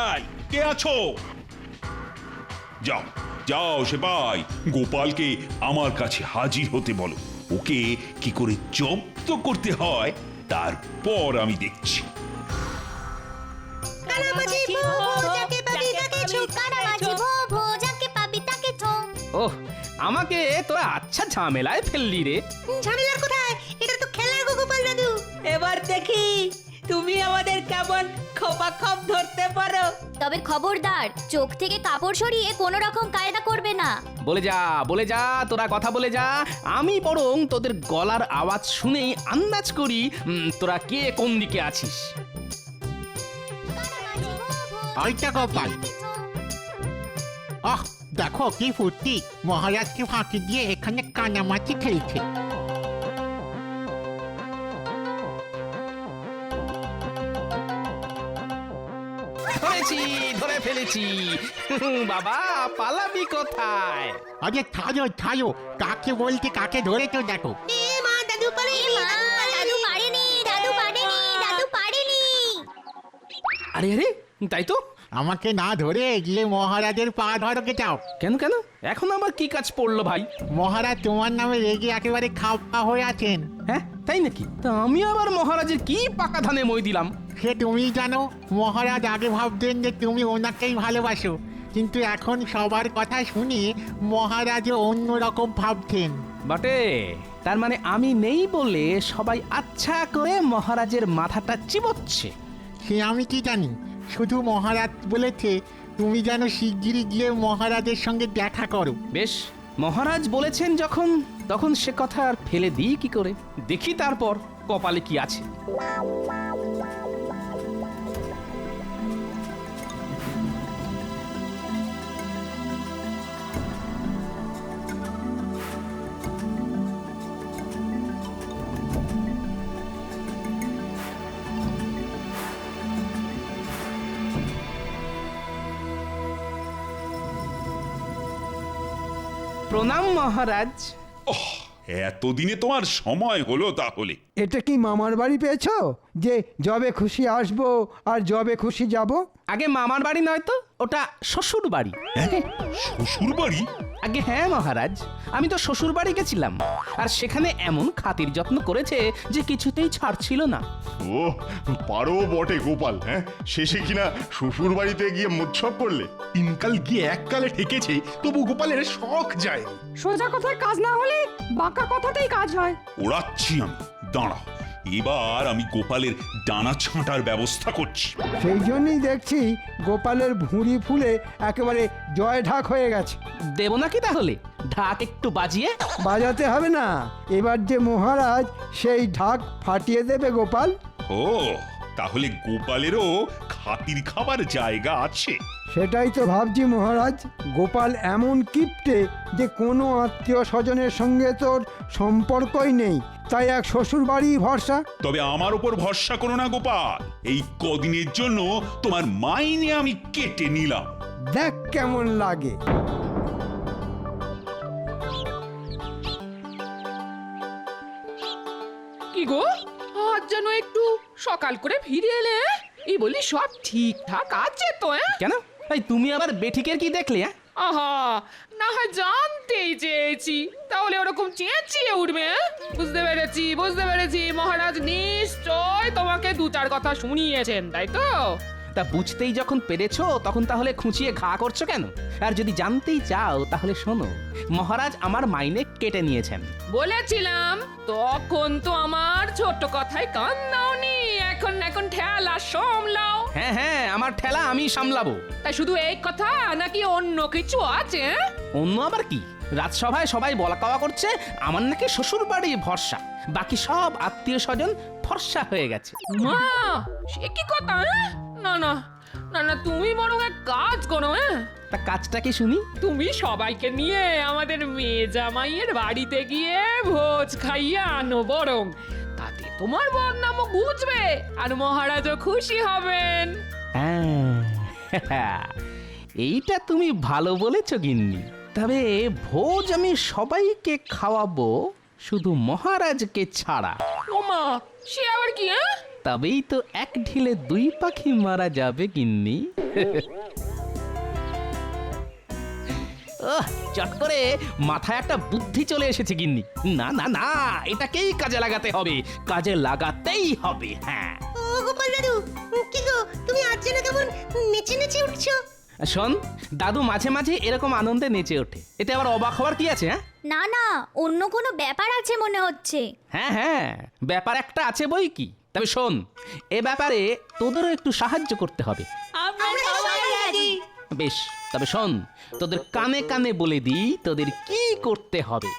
এই, কে আছো? যাও যাও সেপাই, গোপালকে আমার কাছে হাজির হতে বলো। ওকে কি করে জব্দ করতে হয় তারপর আমি দেখছি। ওহ, আমাকে তোরা আচ্ছা ঝামেলায় ফেললি রে। ঝামেলা কোথায়? এটা তো খেলা গো গোপাল দাদু। এবার দেখি তুমি আমাদের কেমন খোপা খপ ধরতে পারো। তবে খবরদার, চোখ থেকে কাপড় সরিয়ে কোনো রকম কায়দা করবে না। বলে যা, তোরা কথা বলে যা। আমি বরং তোদের গলার আওয়াজ শুনেই আন্দাজ করি তোরা কে কোন দিকে আছিস। আইটা গোপাল, আহ দেখো কি ফুর্তি, মহারাজকে ফাঁকি দিয়ে এখানে কানামাছি খেলছে। ধরেছি, ধরে ফেলেছি। বাবা, পালাবি কোথায়? আরে ছাড়ো ছাড়ো, কাকে বলতে কাকে ধরেছো দেখো। এ মা, দাদু পারেনি, দাদু পারেনি। দাদু পারেনি, দাদু পারেনি। আরে আরে, তাই তো। আমাকে না ধরে গিয়ে মহারাজের পা ধরকে যাও। কেন কেন? এখন আবার কি কাজ পড়লো ভাই? মহারাজ তোমার নামে রেগে একেবারে খাওয়া হয়ে আছেন। হ্যাঁ, তাই নাকি? তা আমি আবার মহারাজের কি পাকা ধানে মই দিলাম? সে তুমি জানো, মহারাজ আগে ভাবতেন যে তুমি ওনাকেই ভালোবাসো, কিন্তু এখন সবার কথা শুনে মহারাজও অন্যরকম ভাবছেন। বটে, তার মানে আমি নেই বলে সবাই আচ্ছা করে মহারাজের মাথাটা চিবোচ্ছে। সে আমি কি জানি, শুধু মহারাজ বলেছে তুমি যেন শিগগিরই গিয়ে মহারাজের সঙ্গে দেখা করো। বেশ, মহারাজ বলেছেন যখন, তখন সে কথা আর ফেলে দিই কি করে? দেখি তারপর কপালে কি আছে। প্রণাম মহারাজ। ওহ, এতদিনে তোমার সময় হলো তাহলে। এটা কি মামার বাড়ি পেয়েছো যে যবে খুশি আসবো আর যবে খুশি যাব? আগে মামার বাড়ি নয় তো, ওটা শ্বশুর বাড়ি। শ্বশুর বাড়ি? আগে হ্যাঁ মহারাজ, আমি তো শ্বশুর বাড়ি গেছিলাম, আর সেখানে এমন খাতির যত্ন করেছে যে কিছুতেই ছাড়ছিল না। ও পারো বটে গোপাল, হ্যাঁ শেষে কিনা শ্বশুর বাড়িতে গিয়ে মোৎসব করলে। তিনকাল গিয়ে এককালে ঠেকেছে, তবু গোপালের শখ যায়নি। সোজা কথায় কাজ না হলে বাঁকা কথাতেই কাজ হয়। ওড়াচ্ছি আমি, দাঁড়াও। এবার আমি গোপালের ডানা ছাঁটার ব্যবস্থা করছি। সেই জন্যই দেখছি গোপালের ভুঁড়ি ফুলে একেবারে জয় ঢাক হয়ে গেছে। দেব নাকি তাহলে ঢাক একটু বাজিয়ে? বাজাতে হবে না, এবার যে মহারাজ সেই ঢাক ফাটিয়ে দেবে গোপাল। ও, তাহলে গোপালেরও খাতির খাবার জায়গা আছে। সেটাই তো ভাবছি মহারাজ। গোপাল এমন কিপ্টে যে কোনো আত্মীয় স্বজনের সঙ্গে তোর সম্পর্কই নেই, তাই এক শ্বশুর বাড়ি ভরসা। তবে আমার উপর ভরসা করো না গোপাল, এই কদিনের জন্য তোমার মাইনে আমি কেটে নিলাম। দেখ কেমন লাগে। কি গো, আজ যেন একটু সকাল করে ফিরে এলে? এই বলি সব ঠিকঠাক আছে তো? কেন? এই তুমি আবার বেঠিকের কি দেখলে? আহা, না হয় জানতেই চেয়েছি, তাহলে ওরকম চেঁচিয়ে উঠবে? বুঝতে পেরেছি, বুঝতে পেরেছি, মহারাজ নিশ্চয় তোমাকে দু চার কথা শুনিয়েছেন, তাই তো? তা বুঝতেই যখন পেরেছো, তখন তাহলে খুঁচিয়ে ঘা করছো কেন? আর যদি জানতেই চাও তাহলে শোনো, মহারাজ আমার মাইনে কেটে নিয়েছেন। বলেছিলাম তখন তো আমার ছোট কথায় কান দাওনি। এখন এখন ঠেলা সামলাও। হ্যাঁ হ্যাঁ, আমার ঠেলা আমি সামলাবো। তাই শুধু এই কথা নাকি অন্য কিছু আছে? অন্য আবার কি? রাজসভায় সবাই বলা কওয়া করছে আমার নাকি শ্বশুর বাড়ি ভরসা, বাকি সব আত্মীয় স্বজন ফর্সা হয়ে গেছে। মা, সে কি কথা? না না না না, তুমি বরং এক কাজ করো। তা কাজটা কি শুনি? তুমি সবাইকে নিয়ে আমাদের মেয়ে জামাইয়ের বাড়িতে গিয়ে ভোজ খাইয়ে আনো বরং। তাতে তোমার বদনামও বুঝবে আর মহারাজও খুশি হবেন। হ্যাঁ, এইটা তুমি ভালো বলেছো গিন্নি। তবে ভোজ আমি সবাইকে খাওয়াবো, শুধু মহারাজকে ছাড়া। ওমা, সে আবার কি? তবেই তো এক ঢিলে দুই পাখি মারা যাবে গিন্নি। চট করে মাথায় একটা বুদ্ধি চলে এসেছে গিন্নি। না না না, এটাকেই কাজে লাগাতে হবে, কাজে লাগাতেই হবে। হ্যাঁ। ও গোপাল দাদু, কি গো তুমি আজ যেন কেমন নেচে নেচে উঠছো? শোন, দাদু মাঝে মাঝে এরকম আনন্দে নেচে ওঠে, এতে আবার অবাক হওয়ার কি আছে? না না, অন্য কোনো ব্যাপার আছে মনে হচ্ছে। হ্যাঁ হ্যাঁ, ব্যাপার একটা আছে বই কি। তবে শোন, এ ব্যাপারে তোদেরও একটু সাহায্য করতে হবে। আমরা সবাই রাজি। বেশ, তবে শোন, তোদের কানে কানে বলে দিই তোদের কি করতে হবে।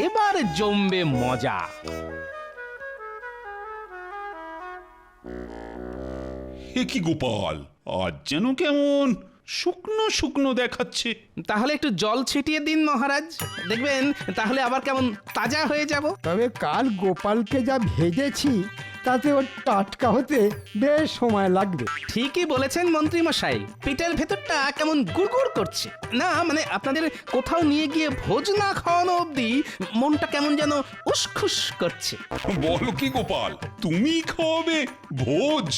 এবার জমবে মজা। হে কি গোপাল, আজ যেন কেমন শুকনো শুকনো দেখাচ্ছে। তাহলে একটু জল ছিটিয়ে দিন মহারাজ, দেখবেন তাহলে আবার কেমন তাজা হয়ে যাব। তবে কাল গোপালকে যা ভেজেছি তাতে ওর টাটকা হতে বেশ সময় লাগবে। ঠিকই বলেছেন মন্ত্রী মশাই, পেটের ভেতরটা কেমন গুড়গুড় করছে। না মানে আপনাদের কোথাও নিয়ে গিয়ে ভোজ না খাওয়ানো অবধি মনটা কেমন যেন উসখুস করছে। বলো কি গোপাল, তুমি খাওয়াবে ভোজ?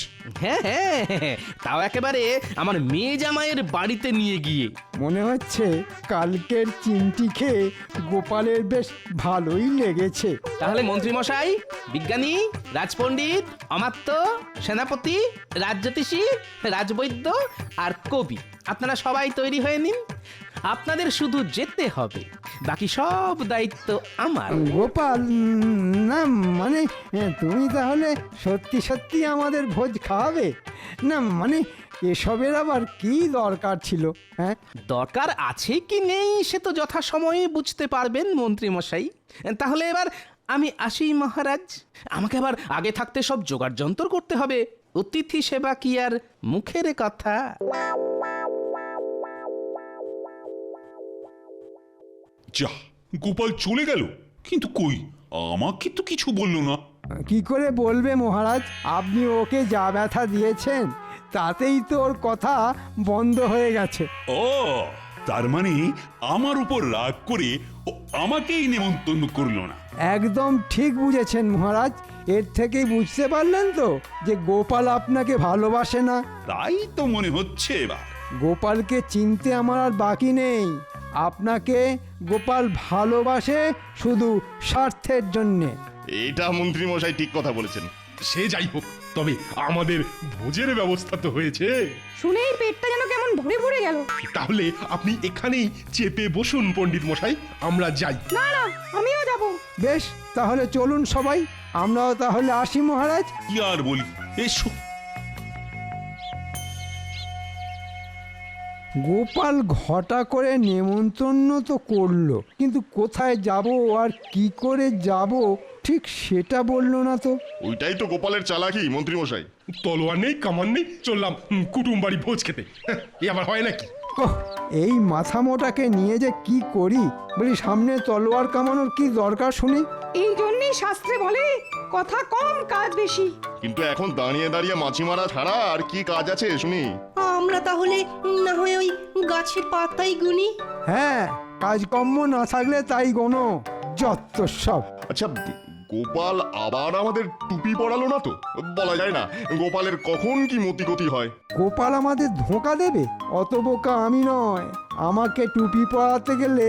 হ্যাঁ হ্যাঁ হ্যাঁ, তাও একেবারে আমার মেয়ে জামাইয়ের বাড়িতে নিয়ে গিয়ে। মনে হচ্ছে কালকের চিমটি খেয়ে গোপালের বেশ ভালোই লেগেছে। তাহলে মন্ত্রী মশাই, বিজ্ঞানী, রাজপণ্ডিত, অমাত্য, সেনাপতি, রাজজ্যোতিষী, রাজবৈদ্য আর কবি, আপনারা সবাই তৈরি হয়ে নিন। আপনাদের শুধু যেতে হবে, বাকি সব দায়িত্ব আমার। গোপাল, না মানে তুমি তাহলে সত্যি সত্যি আমাদের ভোজ খাওয়াবে? না মানে এসবের আবার কি দরকার ছিল? হ্যাঁ, দরকার আছে কি নেই সে তো যথাসময়ে বুঝতে পারবেন মন্ত্রী মশাই। তাহলে এবার আমি আসি মহারাজ, আমাকে আবার আগে থাকতে সব জোগাড় যন্ত্র করতে হবে। অতিথি সেবা কি আর মুখের কথা? যা, গোপাল চলে গেল, কিন্তু কই আমাকে তো কিছু বললো না। কি করে বলবে মহারাজ? আপনি ওকে যা ব্যথা দিয়েছেন তাতেই তো ওর কথা বন্ধ হয়ে গেছে। ও, তার মানে আমার উপর রাগ করে ও আমাকেই নেমন্তন্ন করলো না। একদম ঠিক বুঝেছেন মহারাজ। এর থেকেই বুঝতে পারলেন তো যে গোপাল আপনাকে ভালোবাসে না। তাই তো মনে হচ্ছে এবার। গোপালকে চিনতে আমার আর বাকি নেই। আপনাকে গোপাল ভালোবাসে শুধু স্বার্থের জন্যে। এটা মন্ত্রী মশাই ঠিক কথা বলেছেন। সে যাই হোক, তবে আমাদের ভোজের ব্যবস্থা তো হয়েছে। শুনেই পেটটা যেন কেমন ভরে ভরে গেল। তাহলে আপনি এখানেই চেপে বসুন পণ্ডিত মশাই, আমরা যাই। না না, আমিও যাব। বেশ, তাহলে চলুন সবাই, আমরাও তাহলে আসি মহারাজ। কি আর বলি, এসো। গোপাল ঘটা করে নেমন্তন্ন তো করলো, কিন্তু কোথায় যাব আর কি করে যাব ঠিক সেটা বললো না তো। ওইটাই তো গোপালের চালাকি মন্ত্রী মশাই। তলোয়ার নেই, কামান নেই, চললাম কুটুম বাড়ি ভোজ খেতে। এ আবার হয় নাকি? ওহ, এই মাথা মোটাকে নিয়ে যে কি করি, বলি সামনে তলোয়ার কামানোর কি দরকার শুনি? এই জন্যই শাস্ত্রে বলে কথা কম কাজ বেশি। কিন্তু এখন দাঁড়িয়ে দাঁড়িয়ে মাছি মারা ছাড়া আর কি কাজ আছে শুনি? আমরা তাহলে না হয় ওই গাছের পাতাই গুনি। হ্যাঁ, কাজকর্ম না থাকলে তাই গোনো, যত সব। আচ্ছা, গোপাল আবার আমাদের টুপি পরালো না তো? বলা যায় না গোপালের কখন কি মতিগতি হয়। গোপাল আমাদের ধোঁকা দেবে? অত বোকা আমি নয়। আমাকে টুপি পরাতে গেলে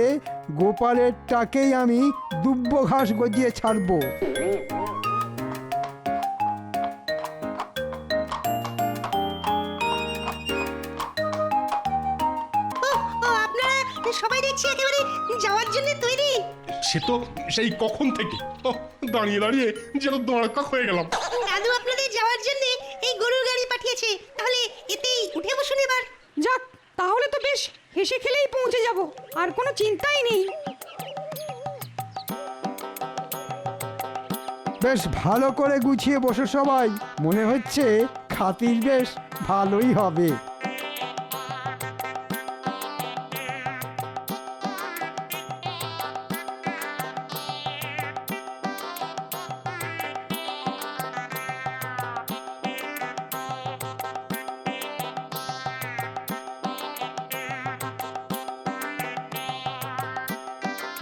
গোপালের টাকেই আমি দুব্ব ঘাস গজিয়ে ছাড়বো। আপনারা সবাই দেখছি একেবারে যাওয়ার জন্য তৈরি। সে তো সেই কখন থেকে দাঁড়িয়ে দাঁড়িয়ে যেন দড়কাক হয়ে গেলাম। দাদু আপনাদের যাওয়ার জন্য এই গরুর গাড়ি পাঠিয়েছে, তাহলে এতেই উঠে বসুন এবার। যাক, তাহলে তো বেশ হেসে খেলেই পৌঁছে যাব, আর কোনো চিন্তাই নেই। বেশ ভালো করে গুছিয়ে বসো সবাই, মনে হচ্ছে খাতির বেশ ভালোই হবে।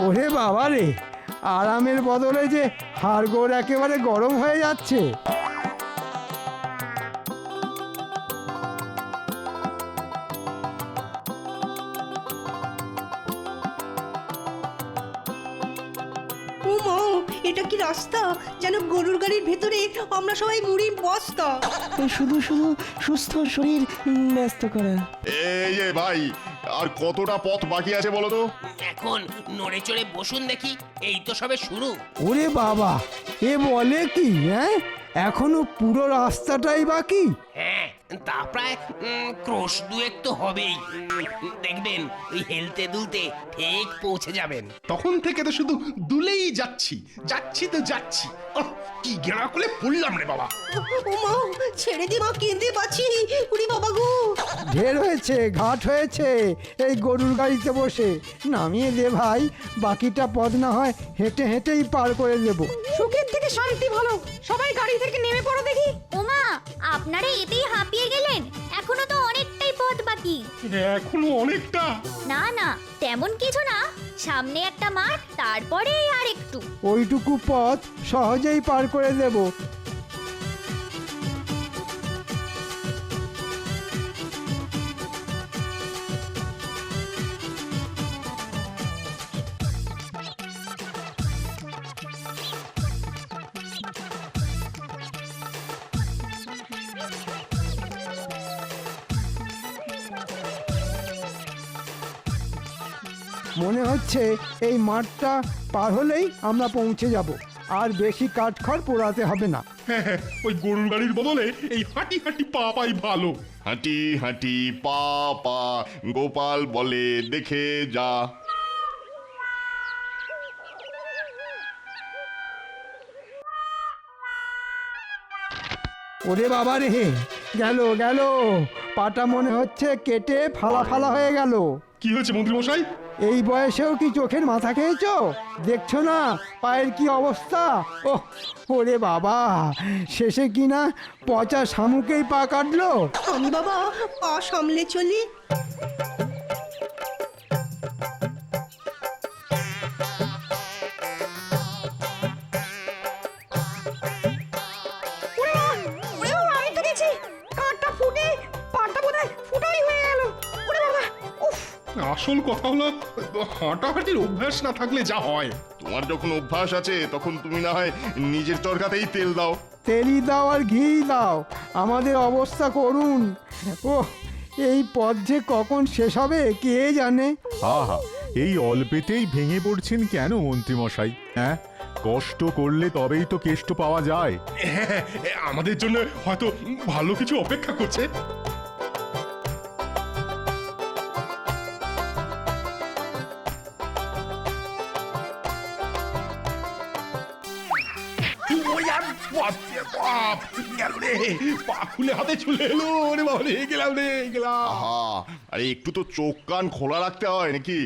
ওরে বাবা রে, আরামের বদলে যে হাড়গোড় একেবারে গরম হয়ে যাচ্ছে। এটা কি রাস্তা? যেন গরুর গাড়ির ভেতরে আমরা সবাই মুড়ির বস্তা। শুধু শুধু সুস্থ শরীর ব্যস্ত করা। এই যে ভাই, আর কতটা পথ বাকি আছে বলো তো? এখন নড়ে চড়ে বসুন দেখি, এই তো সবে শুরু। ওরে বাবা, এ বলে কি? হ্যাঁ, এখনো পুরো রাস্তাটাই বাকি? হ্যাঁ, তা প্রায় ক্রোশ দুয়েক তো হবেই। দেখবেন ওই হেলতে দুলতে ঠিক পৌঁছে যাবেন। তখন থেকে তো শুধু দুলেই যাচ্ছি যাচ্ছি তো যাচ্ছি। ওহ, কি গেঁড়া করে পড়লাম রে বাবা। ওমা ছেড়ে দি মা, কেঁদে বাঁচি। উড়ি বাবা গো, ঢের হয়েছে, ঘাট হয়েছে এই গরুর গাড়িতে বসে। নামিয়ে দে ভাই, বাকিটা পথ না হয় হেঁটে হেঁটেই পার করে দেবো। সুখের থেকে শান্তি ভালো। সবাই গাড়ি থেকে নেমে পড়ো দেখি। ওমা, আপনারা এতেই হাঁপিয়ে গেলেন? এখনো তো অনেকটাই পথ বাকি। এখনো অনেকটা। না না, তেমন কিছু না। সামনে একটা মাঠ, তারপরে আর একটু। ওইটুকু পথ সহজেই পার করে দেবো। মনে হচ্ছে এই মাঠটা পার হলেই আমরা পৌঁছে যাব, আর বেশি কাঠখড় পোড়াতে হবে না। হ্যাঁ হ্যাঁ, ওই গরুর গাড়ির বদলে এই হাঁটি হাঁটি পা পাই ভালো। হাঁটি হাঁটি পা পা গোপাল বলে দেখে যা। ওরে বাবা রে, গেল গেল, পাটা মনে হচ্ছে কেটে ফালা ফালা হয়ে গেল। কি হয়েছে মন্ত্রী মশাই? এই বয়সেও কি চোখের মাথা খেয়েছো? দেখছো না পায়ের কি অবস্থা? ওরে বাবা, শেষে কিনা পচা শামুকেই পা কাটলো। আমি বাবা পা সামলে চলি। আমি তো গেছি, কাঁটা ফুটে পাটা বোধহয় ফুটাই হয়ে গেল। ওরে বাবা, উফ। আসল কথা হলো হাঁটাহাঁটির অভ্যাস না থাকলে যা হয়। তোমার যখন অভ্যাস আছে তখন তুমি না হয় নিজের চরকাতেই তেল দাও। তেলি দাও আর ঘি দাও, আমাদের অবস্থা করুন। এই পথ যে কখন শেষ হবে কে জানে। আহা, এই অল্পেতেই ভেঙে পড়ছেন কেন মন্ত্রীমশাই? হ্যাঁ, কষ্ট করলে তবেই তো কেষ্ট পাওয়া যায়। হ্যাঁ, আমাদের জন্য হয়তো ভালো কিছু অপেক্ষা করছে। গেল রে, পা খুলে হাতে চলে এলো। ওরে বাবা রে, গেলাম রে, গেলাম। আহা, আরে একটু তো চোখ কান খোলা রাখতে হয় নাকি?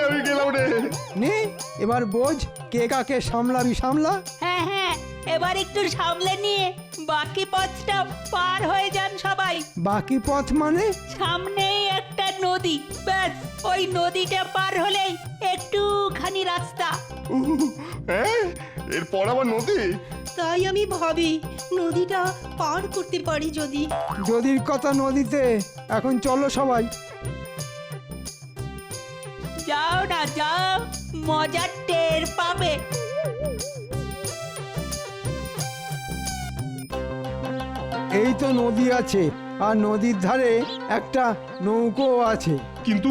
আমি গেলাম রে। নে এবার বোঝ কে কাকে সামলাবি সামলা। হ্যাঁ হ্যাঁ, এবার একটু সামলে নিয়ে বাকি পথটা পার হয়ে যান সবাই। বাকি পথ মানে? সামনেই একটা নদী, ব্যাস ওই নদীটা পার হলেই একটুখানি রাস্তা। হ্যাঁ, এরপর আবার নদী? তাই আমি ভাবি নদীটা পার করতে পারি যদি। যদির কথা নদীতে। এখন চলো সবাই। যাও না যাও, মজার টের পাবে। এই তো নদী আছে, আর নদীর ধারে একটা নৌকো আছে। কিন্তু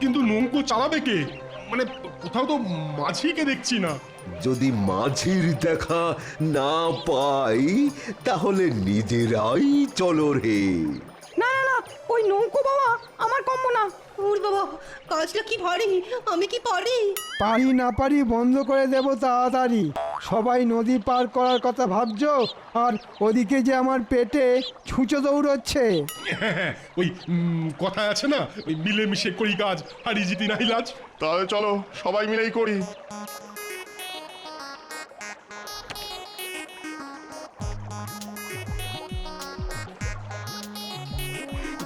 কিন্তু নৌকো চালাবে কে? মানে কোথাও তো মাঝিকে দেখছি না। যদি মাঝির দেখা না পাই তাহলে নিজেরাই চলো রে। না না না, ওই নৌকো বাবা আমার কম্ম না। ওর বাবা, কাজটা কি ভারী, আমি কি পারি? পারি না পারি বন্ধ করে দেব তাড়াতাড়ি। সবাই নদী পার করার কথা ভাবছো, আর ওদিকে যে আমার পেটে ছুঁচো দৌড়চ্ছে। হ্যাঁ, ওই কথায় আছে না, ওই মিলেমিশে করি কাজ, হারি জিতি নাই লাজ। তাহলে চলো সবাই মিলেই করি।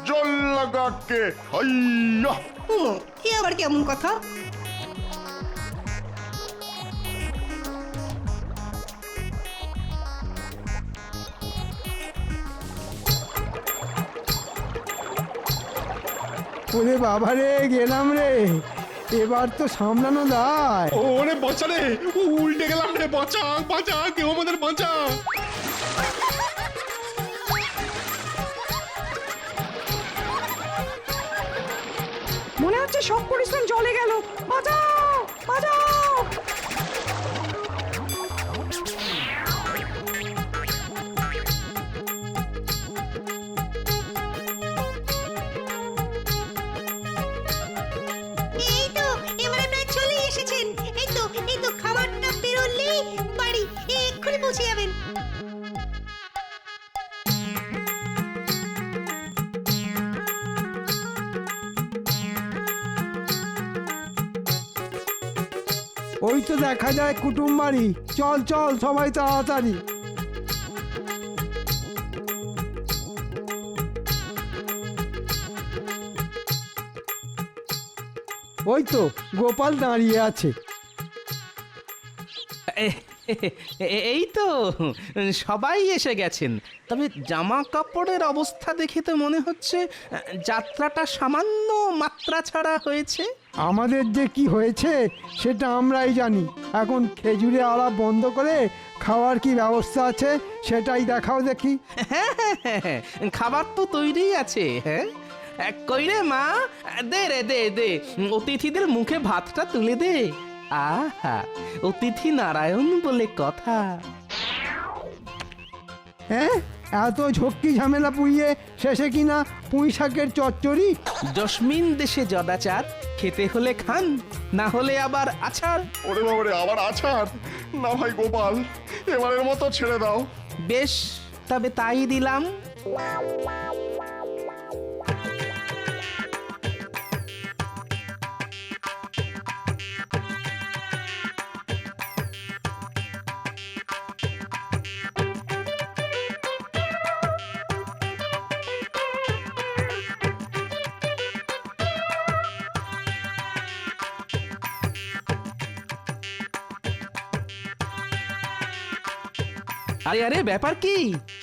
জল লাগাকে হাইয়া। এ আবার কেমন কথা? ওরে বাবা রে, গেলাম রে, এবার তো সামলানো দায়। ওরে বাঁচা রে, উল্টে গেলাম রে, বাঁচা বাঁচা, কেউ আমাদের বাঁচা। সব পরিশ্রম জলে গেল। বাঁচাও বাঁচাও। এই তো এবারে প্রায় চলে এসেছেন। এই তো খাবারটা বেরোলেই বাড়ি এক্ষুনি পৌঁছে যাবেন। ওই তো দেখা যায় কুটুম বাড়ি। চল চল সবাই তাড়াতাড়ি। ওই তো গোপাল দাঁড়িয়ে আছে। এই তো সবাই এসে গেছেন। তবে জামা কাপড়ের অবস্থা দেখে তো মনে হচ্ছে যাত্রাটা সামান্য মাত্রা ছাড়া হয়েছে। আমাদের যে কি হয়েছে সেটা আমরাই জানি। এখন খেজুরে আড়া বন্ধ করে খাওয়ার কি ব্যবস্থা আছে সেটাই দেখাও দেখি। হ্যাঁ, খাবার তো তৈরি আছে। হ্যাঁ, কই রে মা, দে রে দে, অতিথিদের মুখে ভাতটা তুলে দে। আহা, অতিথি নারায়ণ বলে কথা। হ্যাঁ, এত ঝক্কি ঝামেলা পুড়িয়ে শেষে কিনা পুঁই শাকের চচ্চড়ি। জসমিন দেশে জদাচার, খেতে হলে খান, না হলে আবার আছাড়। ওরে বাবারে, আবার আছাড়? না ভাই গোপাল, এবারের মতো ছেড়ে দাও। বেশ, তবে তাই দিলাম। আরে আরে, ব্যাপার কি?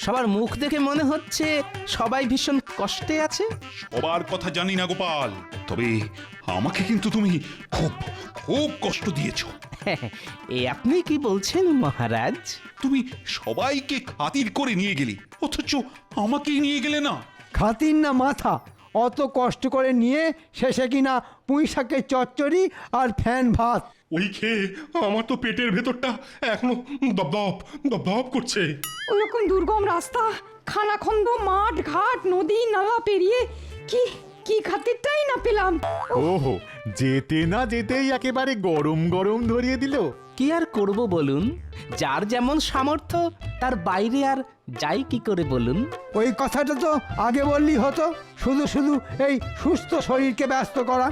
সবার মুখ দেখে মনে হচ্ছে সবাই ভীষণ কষ্টে আছে। সবার কথা জানি না গোপাল, তবে আমাকে কিন্তু তুমি খুব খুব কষ্ট দিয়েছো। এ আপনি কি বলছেন মহারাজ? তুমি সবাইকে খাতির করে নিয়ে গেলে, অথচ আমাকেই নিয়ে গেলে না। খাতির না মাথা, অত কষ্ট করে নিয়ে শেষে কিনা পুঁই শাকের চচ্চড়ি আর ফ্যান ভাত। ওই খেয়ে আমার তো পেটের ভেতরটা এখনো দপদপ দপদপ করছে। ওরকম দুর্গম রাস্তা, খানাখন্দ, মাঠ ঘাট, নদী নালা পেরিয়ে কি কি খাতিরটাই না পেলাম। ওহো, যেতে না যেতেই একেবারে গরম গরম ধরিয়ে দিল। কি আর করব বলুন, যার যেমন সামর্থ্য তার বাইরে আর যাই কি করে বলুন। ওই কথাটা তো আগে বললি হতো, শুধু শুধু এই সুস্থ শরীরকে ব্যস্ত করা।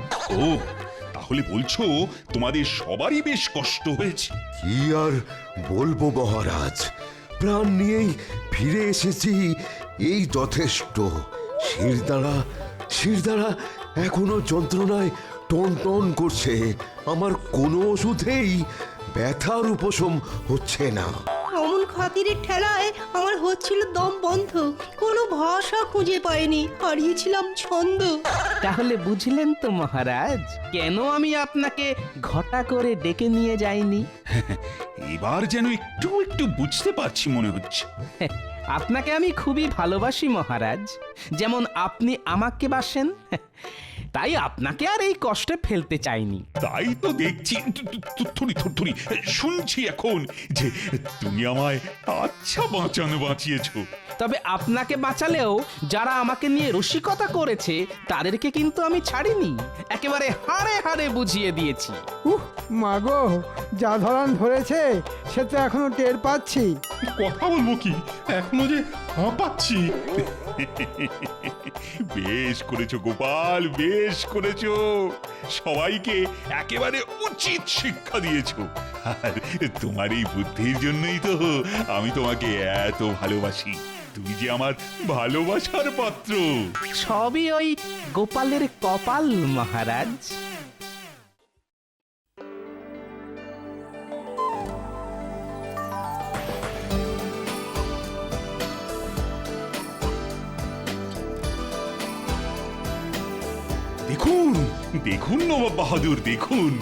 ও, তাহলে বলছো তোমাদের সবারই বেশ কষ্ট হয়েছে? কি আর বলবো মহারাজ, প্রাণ নিয়েই ফিরে এসেছি, এই যথেষ্ট। শিরদাঁড়া এখনো যন্ত্রণায় টন টন করছে। আমার কোনো ওষুধেই ব্যথার উপশম হচ্ছে না। অমন খাতিরের ঠেলায় আমার হচ্ছিল দম বন্ধ, কোনো ভাষা খুঁজে পাইনি, হারিয়েছিলাম ছন্দ। তাহলে বুঝলেন তো মহারাজ, কেন আমি আপনাকে ঘটা করে ডেকে নিয়ে যাইনি। এবার যেন একটু একটু বুঝতে পারছি মনে হচ্ছে। আপনাকে আমি খুবই ভালোবাসি মহারাজ, যেমন আপনি আমাকে বাসেন। তাই আপনাকে আর এই কষ্টে ফেলতে চাইনি। তাই তো দেখছি, থুরি শুনছি এখন যে তুমি আমায় আচ্ছা বাঁচিয়েছো। তবে আপনাকে বাঁচালেও যারা আমাকে নিয়ে রসিকতা করেছে তাদেরকে কিন্তু আমি ছাড়িনি, একেবারে হাড়ে হাড়ে বুঝিয়ে দিয়েছি। মাগো, যা ধরান ধরেছে সে তো এখনো টের পাচ্ছি। কথা বলবো কি, এখনো যে হাঁপাচ্ছি। বেশ করেছো গোপাল, বেশ করেছো। সবাইকে একেবারে উচিত শিক্ষা দিয়েছো। আর তোমার এই বুদ্ধির জন্যই তো আমি তোমাকে এত ভালোবাসি। তুমি যে আমার ভালোবাসার পাত্র। সবই ওই গোপালের কপাল মহারাজ। দেখুন দেখুন নবাব বাহাদুর, দেখুন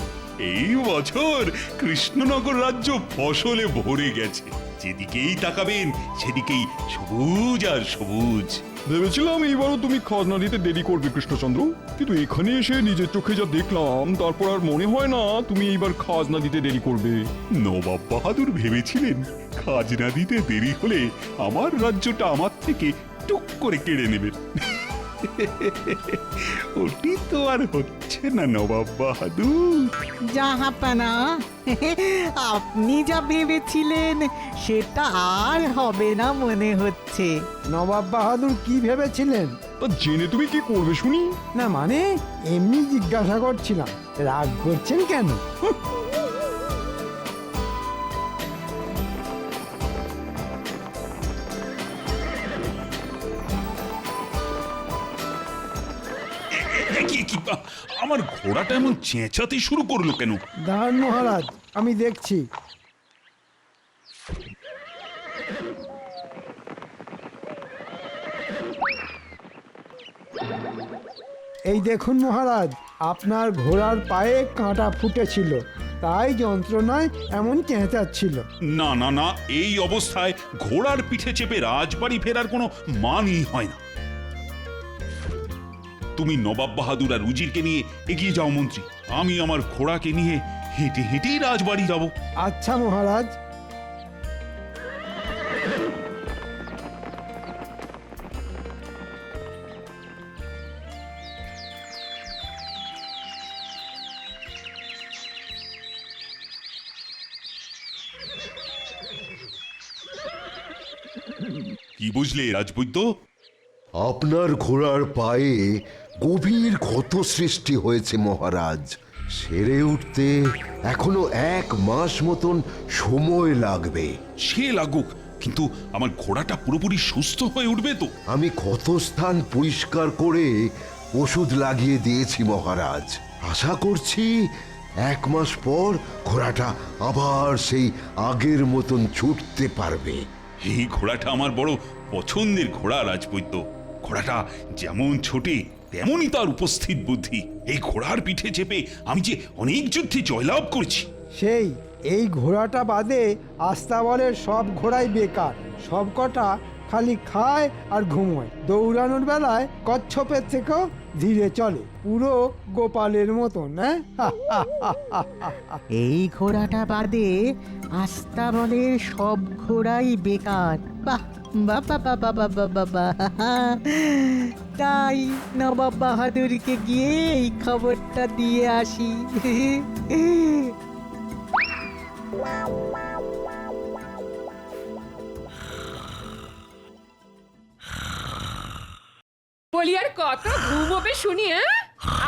এই বছর কৃষ্ণনগর রাজ্য ফসলে ভরে গেছে। যেদিকেই তাকাবেন সেদিকেই সবুজ আর সবুজ। ভেবেছিলাম এইবারও তুমি খাজনা দিতে দেরি করবে কৃষ্ণচন্দ্র, কিন্তু এখানে এসে নিজের চোখে যা দেখলাম তারপর আর মনে হয় না তুমি এইবার খাজনা দিতে দেরি করবে। নবাব বাহাদুর ভেবেছিলেন খাজনা দিতে দেরি হলে আমার রাজ্যটা আমার থেকে টুক করে কেড়ে নেবেন। ওটি তো আর হচ্ছে না নবাব বাহাদুর। জাহাপানা, আপনি যা ভেবেছিলেন সেটা আর হবে না মনে হচ্ছে। নবাব বাহাদুর কি ভেবেছিলেন? তা জেনে তুমি কি করবে শুনি? না মানে এমনি জিজ্ঞাসা করছিলাম, রাগ করছেন কেন? আমার ঘোড়াটা এমন চেঁচাতে শুরু করলো কেন? দাঁড়ান মহারাজ, আমি দেখছি। এই দেখুন মহারাজ, আপনার ঘোড়ার পায়ে কাঁটা ফুটেছিল, তাই যন্ত্রণায় এমন চেঁচাচ্ছিল। না না না, এই অবস্থায় ঘোড়ার পিঠে চেপে রাজবাড়ি ফেরার কোনো মানই হয় না। তুমি নবাব বাহাদুর আর উজিরকে নিয়ে এগিয়ে যাও মন্ত্রী, আমি আমার ঘোড়াকে নিয়ে হেঁটে হেঁটেই রাজবাড়ি যাব। আচ্ছা মহারাজ। কি বুঝলে রাজবৈদ্য? আপনার ঘোড়ার পায়ে গভীর ক্ষত সৃষ্টি হয়েছে মহারাজ। সেরে উঠতে এখনো 1 মাস মতন সময় লাগবে। সে লাগুক, কিন্তু আমার ঘোড়াটা পুরোপুরি সুস্থ হয়ে উঠবে তো? আমি ক্ষতস্থান পরিষ্কার করে ওষুধ লাগিয়ে দিয়েছি মহারাজ। আশা করছি 1 মাস পর ঘোড়াটা আবার সেই আগের মতন ছুটতে পারবে। এই ঘোড়াটা আমার বড় পছন্দের ঘোড়া রাজবৈদ্য। ঘোড়াটা যেমন ছোটে তেমনই তার উপস্থিত বুদ্ধি। এই ঘোড়ার পিঠে চেপে আমি যে অনেক যুদ্ধে জয়লাভ করেছি। সেই এই ঘোড়াটা বাদে আস্তাবলের সব ঘোড়াই বেকার, সব কটা খালি খায় আর ঘুমোয়। দৌড়ানোর বেলায় কচ্ছপের থেকেও ধীরে চলে, পুরো গোপালের মতন। এই ঘোড়াটা বাদে আস্তাবলের সব ঘোড়াই বেকার। বাহ বাবা বাবা বাবা বাবা, তাই নবাব বাহাদুরকে গিয়ে এই খবরটা দিয়ে আসি। বলি আর কত ঘুমোবে শুনি?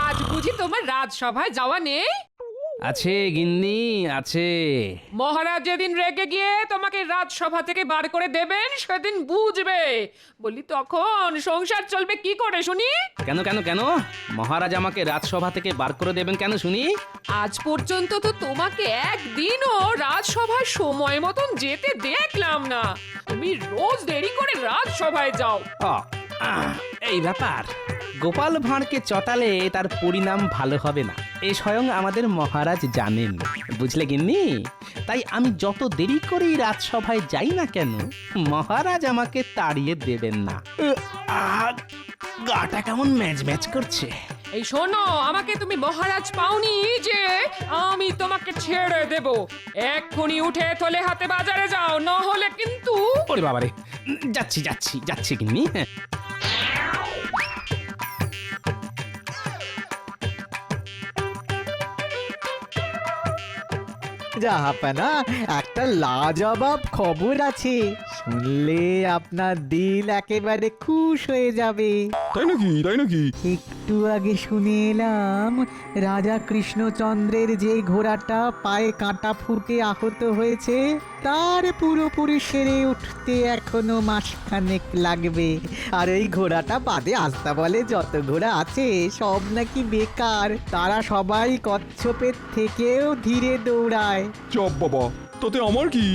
আজ বুঝি তোমার রাজসভায় যাওয়া নেই? আছে গিন্নি, আছে। মহারাজ যেদিন রেগে গিয়ে তোমাকে রাজসভা থেকে বার করে দেবেন সেদিন বুঝবে। বলি তখন সংসার চলবে কি করে শুনি? কেন কেন কেন মহারাজ আমাকে রাজসভা থেকে বার করে দেবেন কেন শুনি? আজ পর্যন্ত তো তোমাকে একদিনও রাজসভায় সময় মতন যেতে দেখলাম না। তুমি রোজ দেরি করে রাজসভায় যাও। এই ব্যাপার, গোপাল ভাঁড়কে চটালে তার পরিণাম ভালো হবে না, এ স্বয়ং আমাদের মহারাজ জানেন, বুঝলে গিন্নি? তাই আমি যত দেরি করেই রাজসভায় যাই না কেন, মহারাজ আমাকে তাড়িয়ে দেবেন না। গাটা কেমন ম্যাচ ম্যাচ করছে। এই শোনো, আমাকে তুমি মহারাজ পাওনি যে আমি তোমাকে ছেড়ে দেব। এক্ষুনি উঠে থলে হাতে বাজারে যাও, না হলে কিন্তু। ওরে বাবারে, যাচ্ছি যাচ্ছি যাচ্ছি গিন্নি। জাহাপানা, একটা লাজবাব খবর আছে, শুনলে আপনার দিল একেবারে খুশ হয়ে যাবে। তাই নাকি? তাই নাকি? একটু আগে শুনে এলাম রাজা কৃষ্ণচন্দ্রের যে ঘোড়াটা পায়ে কাঁটা ফুটে আহত হয়েছে তার পুরোপুরি সেরে উঠতে এখনো মাসখানেক লাগবে। আর এই ঘোড়াটা বাদে আস্তাবলে যত ঘোড়া আছে সব নাকি বেকার, তারা সবাই কচ্ছপের থেকেও ধীরে দৌড়ায়। চপ বাবা, তাতে আমার কি?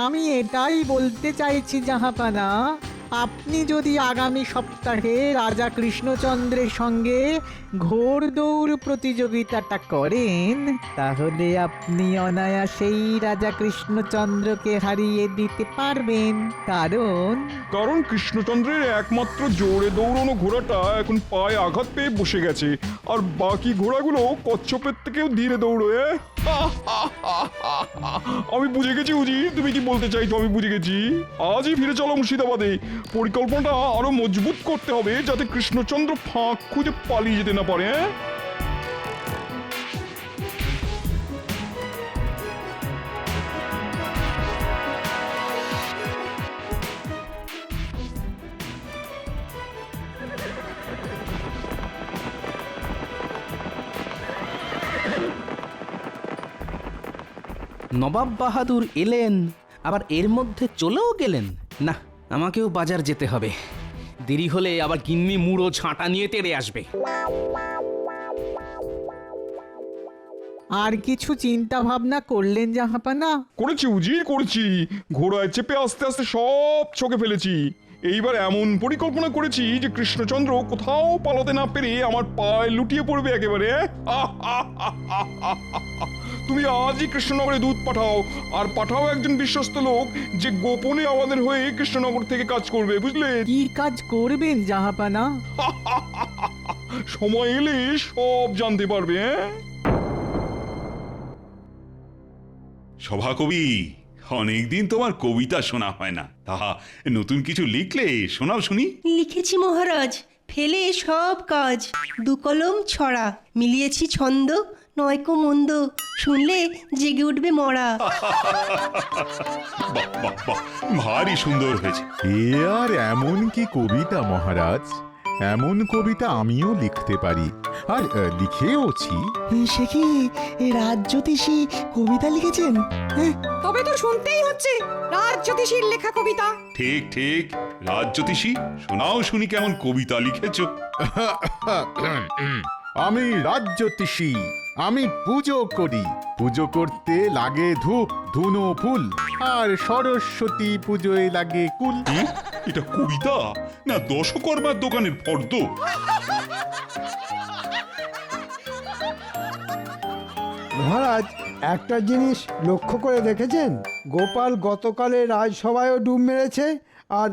আমি এটাই বলতে চাইছি জাহাপানা, আপনি যদি আগামী সপ্তাহে রাজা কৃষ্ণচন্দ্রের সঙ্গে ঘোড়দৌড় প্রতিযোগিতাটা করেন তাহলে আপনি অনায়াসেই রাজা কৃষ্ণচন্দ্রকে হারিয়ে দিতে পারবেন, কারণ কৃষ্ণচন্দ্রের একমাত্র জোরে দৌড়ানো ঘোড়াটা এখন পায়ে আঘাত পেয়ে বসে গেছে, আর বাকি ঘোড়াগুলো কচ্ছপের থেকেও ধীরে দৌড়ে। আমি বুঝে গেছি উজি, তুমি কি বলতে চাইছো আমি বুঝে গেছি। আজই ফিরে চলো মুর্শিদাবাদে। পরিকল্পনাটা আরো মজবুত করতে হবে যাতে কৃষ্ণচন্দ্র ফাঁক খুঁজে পালিয়ে যেতে না পারে। নবাব বাহাদুর এলেন, আবার এর মধ্যে চলেও গেলেন। না, আমাকেও বাজার যেতে হবে। দেরি হলে আবার গিন্নি মুড়ো ছাঁটা নিয়ে তেড়ে আসবে। আর কিছু চিন্তা ভাবনা করলেন জাহাপানা? করেছি উজি, করেছি। ঘোড়ায় চেপে আস্তে আস্তে সব ছকে ফেলেছি। এইবার এমন পরিকল্পনা করেছি যে কৃষ্ণচন্দ্র কোথাও পালাতে না পেরে আমার পায়ে লুটিয়ে পড়বে একেবারে। তুমি আজই কৃষ্ণনগরে দুধ পাঠাও, আর পাঠাও একজন বিশ্বস্ত লোক যে গোপনে আমাদের হয়ে কৃষ্ণনগর থেকে কাজ করবে, বুঝলে? কি কাজ করবেন জাহাপানা? সময় এলে সব জানতে পারবে। সভাকবি, অনেকদিন তোমার কবিতা শোনা হয় না, তাহা নতুন কিছু লিখলে শোনাও শুনি। লিখেছি মহারাজ, ফেলে সব কাজ, দু কলম ছড়া, মিলিয়েছি ছন্দ, নয়কো মন্দ, শুনলে জেগে উঠবে মরা। বাহ বাহ বাহ, ভারী সুন্দর হয়েছে। এ আর এমন কি কবিতা মহারাজ, এমন কবিতা আমিও লিখতে পারি, আর লিখেওছি। সে কি রাজ্যোতিষী কবিতা লিখেছেন? তবে তো শুনতেই হচ্ছে রাজ্যোতিষীর লেখা কবিতা। ঠিক ঠিক, রাজ্যোতিষী, শোনাও শুনি কেমন কবিতা লিখেছো। আমি রাজ্যোতিষী, আমি পুজো করি, পুজো করতে লাগে ধূপ ধুনো ফুল, আর সরস্বতী পুজোয় লাগে কুল। এটা কবিতা না দশকর্মার দোকানের ফর্দ? মহারাজ, একটা জিনিস লক্ষ্য করে দেখেছেন? গোপাল গতকালে রাজসভায়ও ডুব মেরেছে, আর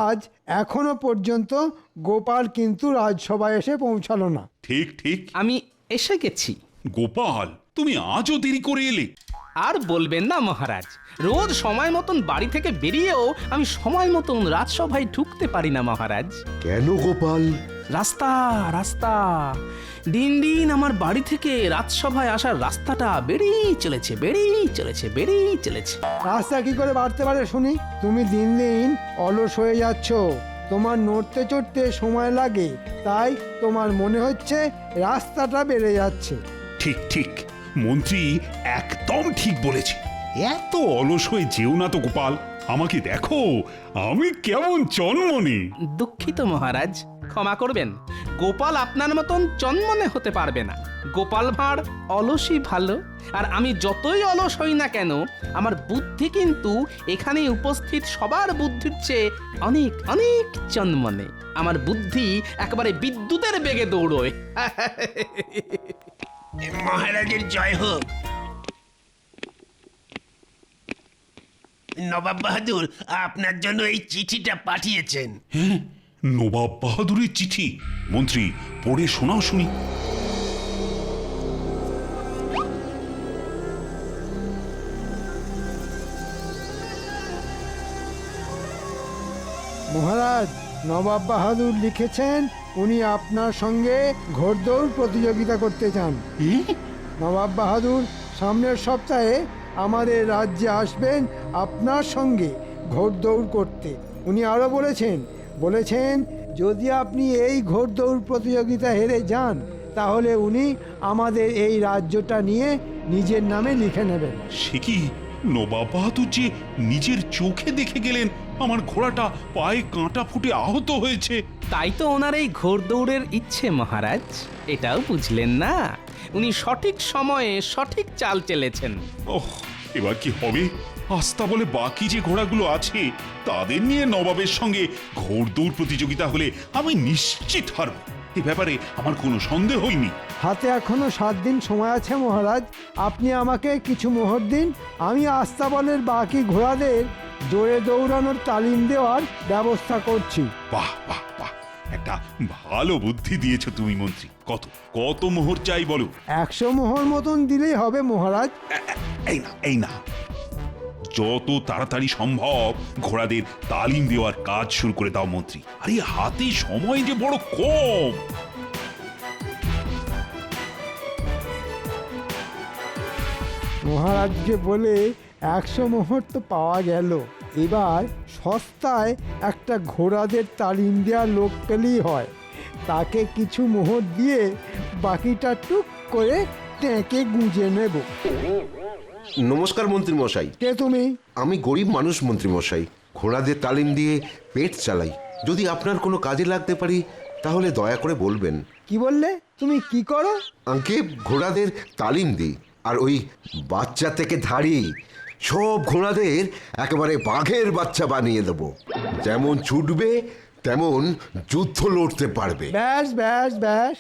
আজ এখনো পর্যন্ত গোপাল কিন্তু রাজসভায় এসে পৌঁছালো না। ঠিক ঠিক, আমি এসে গেছি। গোপাল, তুমি আজও দেরি করে এলে। আর বলবেন না মহারাজ, রোজ সময় মতন বাড়ি থেকে বেরিয়েও আমি সময় মতন রাজসভায় ঢুকতে পারি না মহারাজ। কেন গোপাল? রাস্তা রাস্তা, দিন দিন আমার বাড়ি থেকে রাজসভায় আসার রাস্তাটা বেড়েই চলেছে, বেড়েই চলেছে, বেড়েই চলেছে। রাস্তা কি করে বাড়তে পারে শুনি? তুমি দিন দিন অলস হয়ে যাচ্ছ, তোমার নড়তে চড়তে সময় লাগে, তাই তোমার মনে হচ্ছে রাস্তাটা বেড়ে যাচ্ছে। ঠিক ঠিক, মন্ত্রী একদম ঠিক বলেছে। এত অলস হয়ে যেও না তো গোপাল, আমাকে দেখো আমি কেমন চনমনে। দুঃখিত মহারাজ, ক্ষমা করবেন। গোপাল আপনার মতন চনমনে হতে পারবে না। গোপাল ভাঁড় অলসই ভালো, আর আমি যতই অলস হই না কেন আমার বুদ্ধি কিন্তু এখানে উপস্থিত সবার বুদ্ধির চেয়ে অনেক অনেক চনমনে। আমার বুদ্ধি একেবারে বিদ্যুতের বেগে দৌড়োয়। মহারাজের জয় হোক। নবাব বাহাদুর আপনার জন্য এই চিঠিটা পাঠিয়েছেন। হ্যাঁ, নবাব বাহাদুরের চিঠি? মন্ত্রী, পড়ে শোনাও শুনি। মহারাজ, নবাব বাহাদুর লিখেছেন উনি আপনার সঙ্গে ঘোড়দৌড় প্রতিযোগিতা করতে চান। নবাব বাহাদুর সামনের সপ্তাহে আমাদের রাজ্যে আসবেন আপনার সঙ্গে ঘোড়দৌড় করতে। উনি আরও বলেছেন যদি আপনি এই ঘোড়দৌড় প্রতিযোগিতা হেরে যান তাহলে উনি আমাদের এই রাজ্যটা নিয়ে নিজের নামে লিখে নেবেন। সে কি, নবাব বাহাদুর যে নিজের চোখে দেখে গেলেন আমার ঘোড়াটা পায়ে কাঁটা ফুটে আহত হয়েছে? তাই তো ওনার এই ঘোড়দৌড়ের ইচ্ছে মহারাজ। এটাও বুঝলেন না? উনি সঠিক সময়ে সঠিক চাল চেলেছেন। ওহ, এবার কি হবে? আস্থা বলে বাকি যে ঘোড়াগুলো আছে তাদের নিয়ে নবাবের সঙ্গে ঘোড়দৌড় প্রতিযোগিতা হলে আমি নিশ্চিত হারব। এ ব্যাপারে আমার কোনো সন্দেহই নেই। হাতে এখনো 7 দিন সময় আছে মহারাজ, আপনি আমাকে কিছু মোহর দিন, আমি আস্তাবলের বাকি ঘোড়াদের জোরে দৌড়ানোর তালিম দেওয়ার ব্যবস্থা করছি। বাহ বাহ বাহ, একটা ভালো বুদ্ধি দিয়েছো তুমি মন্ত্রী। কত কত মোহর চাই বলো? 100 মোহর মতন দিলেই হবে মহারাজ। এই না, যত তাড়াতাড়ি সম্ভব ঘোড়াদের তালিম দেওয়ার কাজ শুরু করে দাও মন্ত্রী। আরে হাতে সময় যে বড় কম। মহারাজকে বলে 100 মোহর তো পাওয়া গেল, এবার সস্তায় একটা ঘোড়াদের তালিম দেওয়ার লোক পেলেই হয়। তাকে কিছু মোহর দিয়ে বাকিটা টুক করে ট্যাঁকে গুঁজে নেব। নমস্কার মন্ত্রী মশাই। কে তুমি? আমি গরিব মানুষ মন্ত্রী মশাই, ঘোড়াদের তালিম দিয়ে পেট চালাই। যদি আপনার কোনো কাজে লাগতে পারি তাহলে দয়া করে বলবেন। কি বললে? তুমি কি করো? আঙ্কে ঘোড়াদের তালিম দিই, আর ওই বাচ্চা থেকে ধাড়ি সব ঘোড়াদের একেবারে বাঘের বাচ্চা বানিয়ে দেব। যেমন ছুটবে তেমন যুদ্ধ লড়তে পারবে। ব্যাস ব্যাস ব্যাস,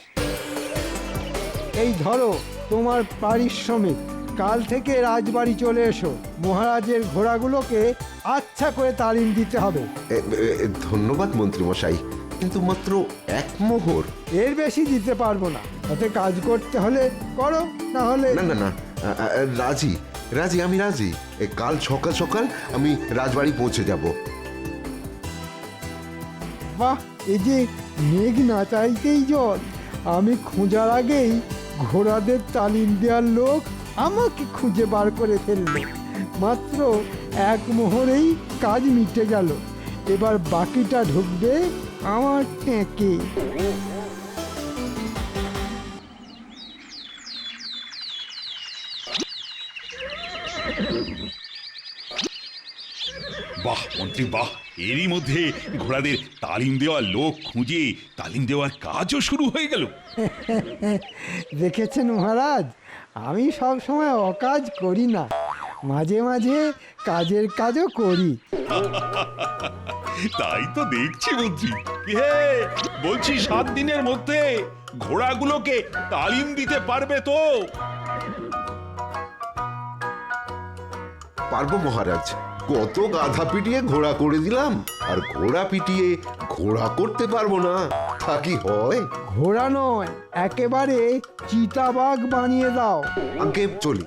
এই ধরো তোমার পারিশ্রমিক। কাল থেকে রাজবাড়ি চলে এসো, মহারাজের ঘোড়াগুলোকে আচ্ছা করে তালিম দিতে হবে। ধন্যবাদ মন্ত্রী মশাই, কিন্তু মাত্র 1 মোহর। এর বেশি দিতে পারবো না, তাতে কাজ করতে হলে করো, না হলে না না না, রাজি রাজি, আমি রাজি। কাল সকাল সকাল আমি রাজবাড়ি পৌঁছে যাব। বাহ, এই যে মেঘ না চাইতেই জল। আমি খোঁজার আগেই ঘোড়াদের তালিম দেওয়ার লোক আমাকে খুঁজে বার করে ফেললো। মাত্র 1 মোহরেই কাজ মিটে গেল। এবার বাকিটা ঢুকবে আমার ট্যাঁকে। বাহ মন্ত্রী বাহ, এরই মধ্যে ঘোড়াদের তালিম দেওয়ার লোক খুঁজে তালিম দেওয়ার কাজও শুরু হয়ে গেল। দেখেছেন মহারাজ, আমি সব সময় অকাজ করি না, মাঝে মাঝে কাজের কাজও করি। তাই তো দেখছি মন্ত্রী। হে, বলছি 7 দিনের মধ্যে ঘোড়াগুলোকে তালিম দিতে পারবে তো? পারবো মহারাজ। কত গাধা পিটিয়ে ঘোড়া করে দিলাম, আর ঘোড়া পিটিয়ে ঘোড়া করতে পারবো না, তা কি হয়? ঘোড়া নয়, একেবারে চিতাবাঘ বানিয়ে দাও। আগে চলি।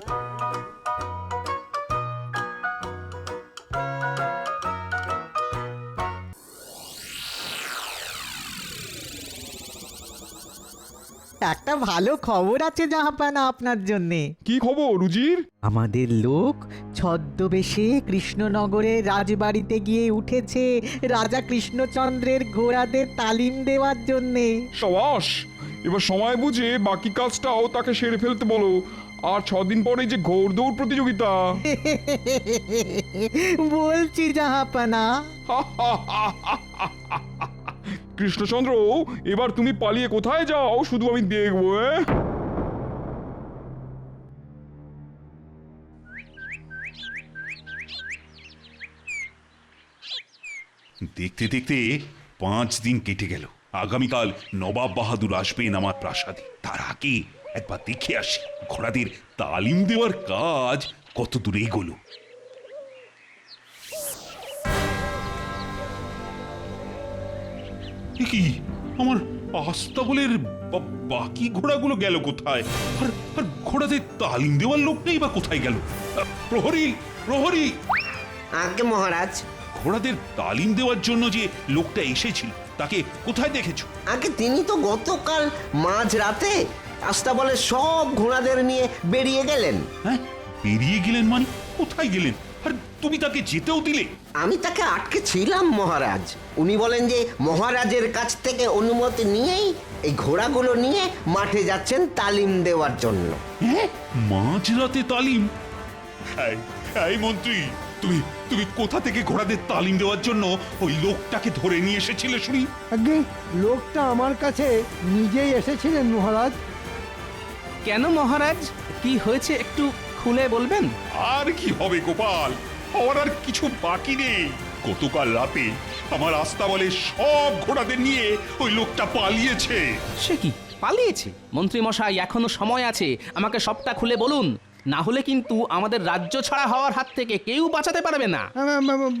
একটা ভালো খবর আছে জাহাপানা আপনার জন্যে। কি খবর রুজির? আমাদের লোক ছদ্মবেশে কৃষ্ণনগরের রাজবাড়িতে গিয়ে উঠেছে রাজা কৃষ্ণচন্দ্রের ঘোড়াদের তালিম দেওয়ার জন্যে। সাবাস, এবার সময় বুঝে বাকি কাজটাও তাকে সেরে ফেলতে বলো। আর 6 দিন পরে যে ঘোড়দৌড় প্রতিযোগিতা। বলছি জাহাপানা। কৃষ্ণচন্দ্র, এবার তুমি পালিয়ে কোথায় যাও শুধু আমি দেখবো। দেখতে দেখতে 5 দিন কেটে গেল। আগামীকাল নবাব বাহাদুর আসবেন আমার প্রাসাদে। তার আগে একবার দেখে আসি ঘোড়াদের তালিম দেওয়ার কাজ কত দূরে এগোলো। কি আমার আস্তাবলের বাকি ঘোড়াগুলো গেল কোথায়? আর ঘোড়াদের তালিম দেওয়ার লোক নেই বা কোথায় গেল? প্রহরী, প্রহরী! আগে মহারাজ, ঘোড়াদের তালিম দেওয়ার জন্য যে লোকটা এসেছিল তাকে কোথায় দেখেছো? আগে তিনি তো গতকাল মাঝরাতে আস্তাবলের সব ঘোড়াদের নিয়ে বেরিয়ে গেলেন। হ্যাঁ, বেরিয়ে গেলেন মানে কোথায় গেলেন? আর তুমি তাকে যেতেও দিলে? আমি তাকে আটকে ছিলাম মহারাজ। উনি বলেন যে মহারাজের কাছ থেকে অনুমতি নিয়েই এই ঘোড়াগুলো নিয়ে মাঠে যাচ্ছেন তালিম দেওয়ার জন্য। হ্যাঁ, মাঝরাতে তালিম? এই মন্ত্রী, তুমি তুমি কোথা থেকে ঘোড়াদের তালিম দেওয়ার জন্য ওই লোকটাকে ধরে নিয়ে এসেছিলে শুনি? আগে লোকটা আমার কাছে নিজেই এসেছিলেন মহারাজ। কেন মহারাজ, কি হয়েছে একটু খুলে বলবেন? আর কি হবে গোপাল, আমার আর কিছু বাকি নেই। গতকাল রাতে আমার আস্তাবলে সব ঘোড়াদের নিয়ে ওই লোকটা পালিয়েছে। সে কি পালিয়েছে? মন্ত্রী মশাই, এখনো সময় আছে, আমাকে সবটা খুলে বলুন, না হলে কিন্তু আমাদের রাজ্য ছাড়া হওয়ার হাত থেকে কেউ বাঁচাতে পারবে না।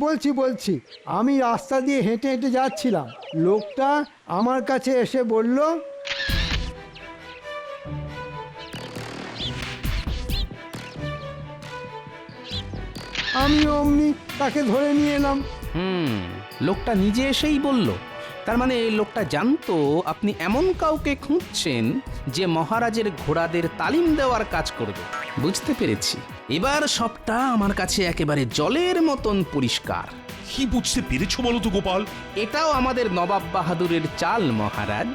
বলছি আমি রাস্তা দিয়ে হেঁটে হেঁটে যাচ্ছিলাম, লোকটা আমার কাছে এসে বলল, আমি অমনি তাকে ধরে নিয়ে এলাম। লোকটা নিজে এসেই বলল? তার মানে লোকটা জানতো আপনি এমন কাউকে খুঁজছেন যে মহারাজের ঘোড়াদের তালিম দেওয়ার কাজ করবে। বুঝতে পেরেছি, এবার সবটা আমার কাছে একেবারে জলের মতন পরিষ্কার। কি বুঝতে পেরেছো বলো তো গোপাল? এটাও আমাদের নবাব বাহাদুরের চাল মহারাজ।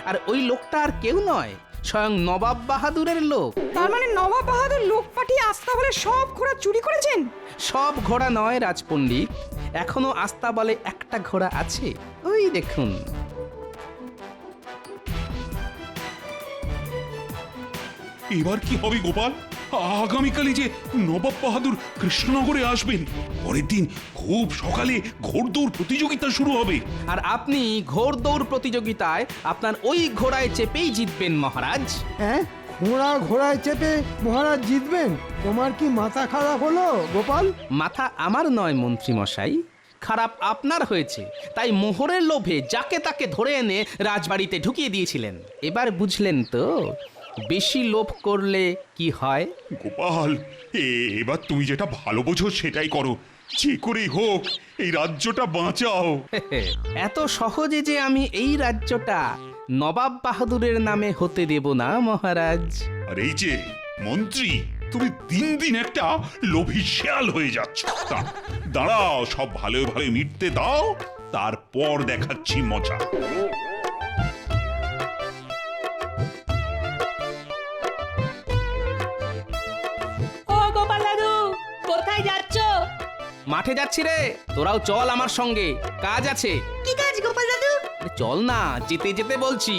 আর ওই লোকটা আর কেউ নয়, স্বয়ং নবাব বাহাদুরের লোক। তার মানে নবাব বাহাদুর লোক পাঠিয়ে আস্তাবলে সব ঘোড়া চুরি করেছেন? সব ঘোড়া নয় রাজপণ্ডিত, এখনো আস্তাবলে একটা ঘোড়া আছে, ওই দেখুন। এবার কি হবে গোপাল? আগামীকালই যে নবাব বাহাদুর কৃষ্ণনগরে আসবেন, পরের দিন খুব সকালে ঘোড়দৌড় প্রতিযোগিতা শুরু হবে। আর আপনি ঘোড়দৌড় প্রতিযোগিতায় আপনার ওই ঘোড়ায় চেপেই জিতবেন মহারাজ। হ্যাঁ, ঘোড়ায় চেপে মহারাজ জিতবেন? তোমার কি মাথা খারাপ হলো গোপাল? মাথা আমার নয় মন্ত্রী মশাই, খারাপ আপনার হয়েছে। তাই মোহরের লোভে যাকে তাকে ধরে এনে রাজবাড়িতে ঢুকিয়ে দিয়েছিলেন। এবার বুঝলেন তো বেশি লোভ করলে কি হয়। গোপাল, এবার তুমি যেটা ভালো বোঝো সেটাই করো, যে করেই হোক এই রাজ্যটা বাঁচাও। এত সহজে যে আমি এই রাজ্যটা নবাব বাহাদুরের নামে হতে দেব না মহারাজ। আর এই যে মন্ত্রী, তুমি দিন দিন একটা লোভী শেয়াল হয়ে যাচ্ছ। দাঁড়াও, সব ভালো ভালো মিটতে দাও, তারপর দেখাচ্ছি মজা। ও গোপাল দাদু, কোথায় যাচ্ছ? মাঠে যাচ্ছি রে, তোরাও চল আমার সঙ্গে, কাজ আছে। কি কাজ গোপাল দাদু? চল না, যেতে যেতে বলছি।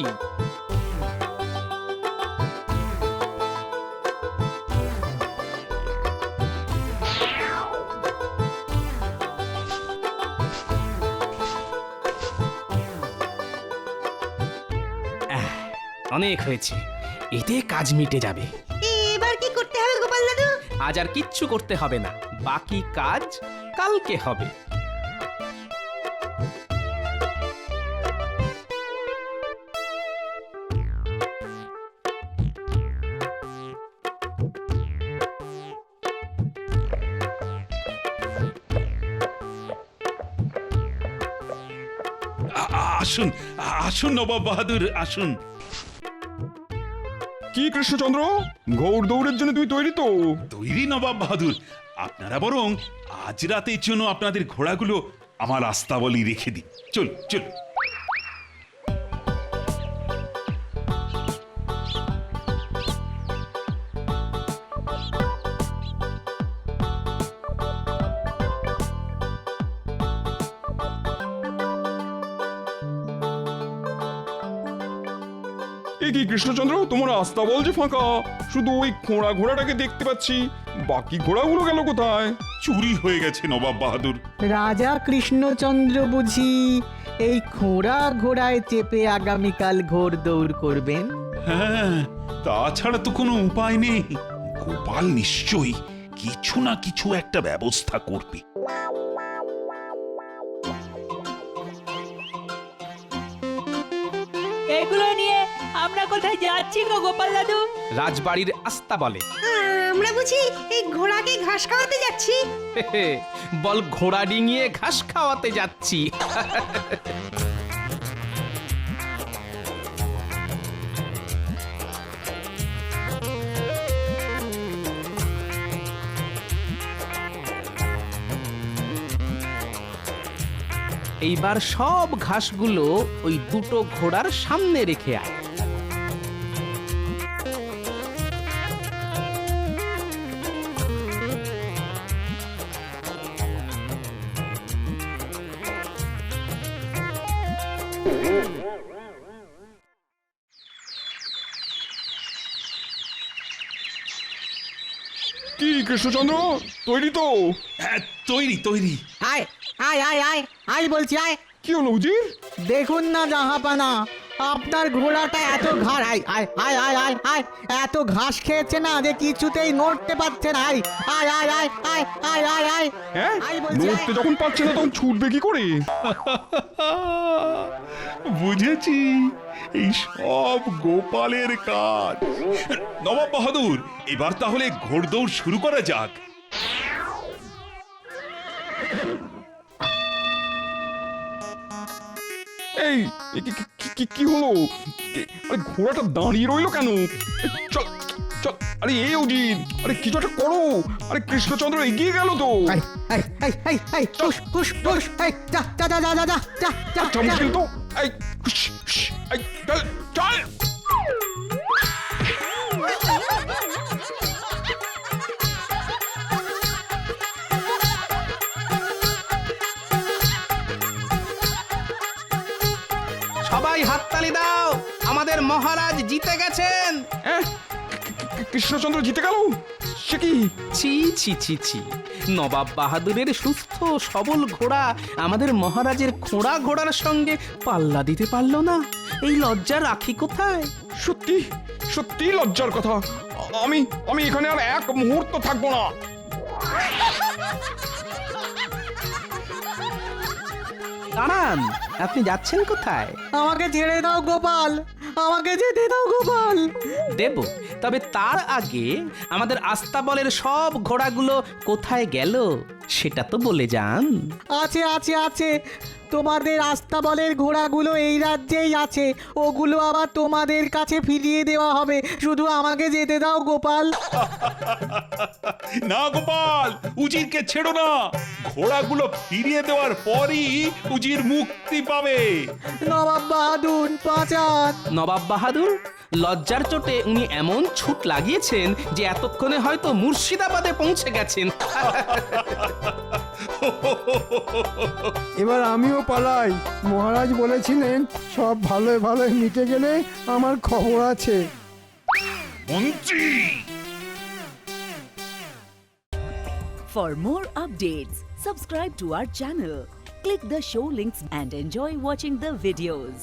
অনেক হয়েছে, এতে কাজ মিটে যাবে। এবার কি করতে হবে গোপাল দাদু? আজ আর কিচ্ছু করতে হবে না, বাকি কাজ কালকে হবে। আসুন আসুন নবাব বাহাদুর, আসুন। কি কৃষ্ণচন্দ্র, ঘোড়দৌড়ের জন্য তুমি তৈরি তো? তৈরি নবাব বাহাদুর, আপনারা বরং আজ রাতের জন্য আপনাদের ঘোড়াগুলো আমার আস্তাবলেই রেখে দিন। চল চল। এ কি কৃষ্ণচন্দ্র, তোমার আস্তাবল যে ফাঁকা, শুধু ওই ঘোড়াটাকে দেখতে পাচ্ছি, বাকি ঘোড়াগুলো গেল কোথায়? চুরি হয়ে গেছে নবাব বাহাদুর। রাজা কৃষ্ণচন্দ্র বুঝি এই ঘোড়ায় চেপে আগামীকাল ঘোড়দৌড় করবেন? হ্যাঁ, তাছাড়া তো কোনো উপায় নেই। গোপাল নিশ্চয়ই কিছু না কিছু একটা ব্যবস্থা করবে। এগুলো নিয়ে আমরা কোথায় যাচ্ছি গো গোপাল দাদু? রাজবাড়ির আস্তাবলে। আমরা বুঝি এই ঘোড়াকে ঘাস খাওয়াতে যাচ্ছি? বল ঘোড়া ডিঙিয়ে ঘাস খাওয়াতে যাচ্ছি। এইবার সব ঘাসগুলো ওই দুটো ঘোড়ার সামনে রেখে আয়। কি কৃষ্ণচন্দ্র, তৈরি তো? হ্যাঁ তৈরি তৈরি। আয় আয় আয় আয় আয় বলছি আয়। কি হলো উজির? দেখুন না জাহাপানা, আপনার ঘোড়াটা এত ঘাড় আয় আয় আয় আয় আয় আয় এত ঘাস খেয়েছে না যে কিছুতেই নড়তে পারছে না। আয় আয় আয় আয় আয় আয় আয় আয় হ্যাঁ, আয় বলছি, নড়তে যখন পারছে না তখন ছুটবে কি করে? বুঝেছি, এই সব গোপালের কাজ। নবাব বাহাদুর, এবার তাহলে ঘোড়দৌড় শুরু করা যাক। এই কি হলো? আরে ঘোড়াটা দাঁড়িয়ে রইলো কেন? চল চল, আরে এই উজির, আরে কিছু একটা করো। আরে কৃষ্ণচন্দ্র এগিয়ে গেল তো। আয় আয় আয় আয় আয় টুস টুস টুস আয় যা যা যা যা যা যা যা যা আচ্ছা মুশকিল তো। এই এই চল চল। সবাই হাততালি দাও, আমাদের মহারাজ জিতে গেছেন। হ্যাঁ, কৃষ্ণচন্দ্র জিতে গেল? সে কি? ছি ছি ছি ছি, নবাব বাহাদুরের সুস্থ সবল ঘোড়া আমাদের মহারাজের খোঁড়া ঘোড়ার সঙ্গে পাল্লা দিতে পারলো না। এই লজ্জা রাখি কোথায়? সত্যি সত্যি লজ্জার কথা। আমি আমি এখানে আর এক মুহূর্ত থাকবো না। দাঁড়ান, আপনি যাচ্ছেন কোথায়? আমাকে ছেড়ে দাও গোপাল, আমাকে যেতে দাও গোপাল। দেব, তবে তার আগে আমাদের আস্তাবলের সব ঘোড়াগুলো কোথায় গেল সেটা তো বলে যান। আছে আছে আছে, তোমাদের আস্তাবলের ঘোড়াগুলো এই রাজ্যেই আছে, ওগুলো আবার তোমাদের কাছে ফিরিয়ে দেওয়া হবে। শুধু আমাকে যেতে দাও গোপাল। না গোপাল, উজিরকে ছেড়ো না। ঘোড়াগুলো ফিরিয়ে দেওয়ার পরই উজির মুক্তি পাবে। নবাব বাহাদুর বাঁচান। নবাব বাহাদুর, লজ্জার চোটে উনি এমন ছুট লাগিয়েছেন যে এতক্ষণে হয়তো মুর্শিদাবাদে পৌঁছে গেছেন। এবার আমিও পালাই। মহারাজ বলেছিলেন সব ভালোই ভালোই মিটে গেলে আমার খবর আছে। মন্ত্রী, For more updates, subscribe to our channel, click the show links and enjoy watching the videos.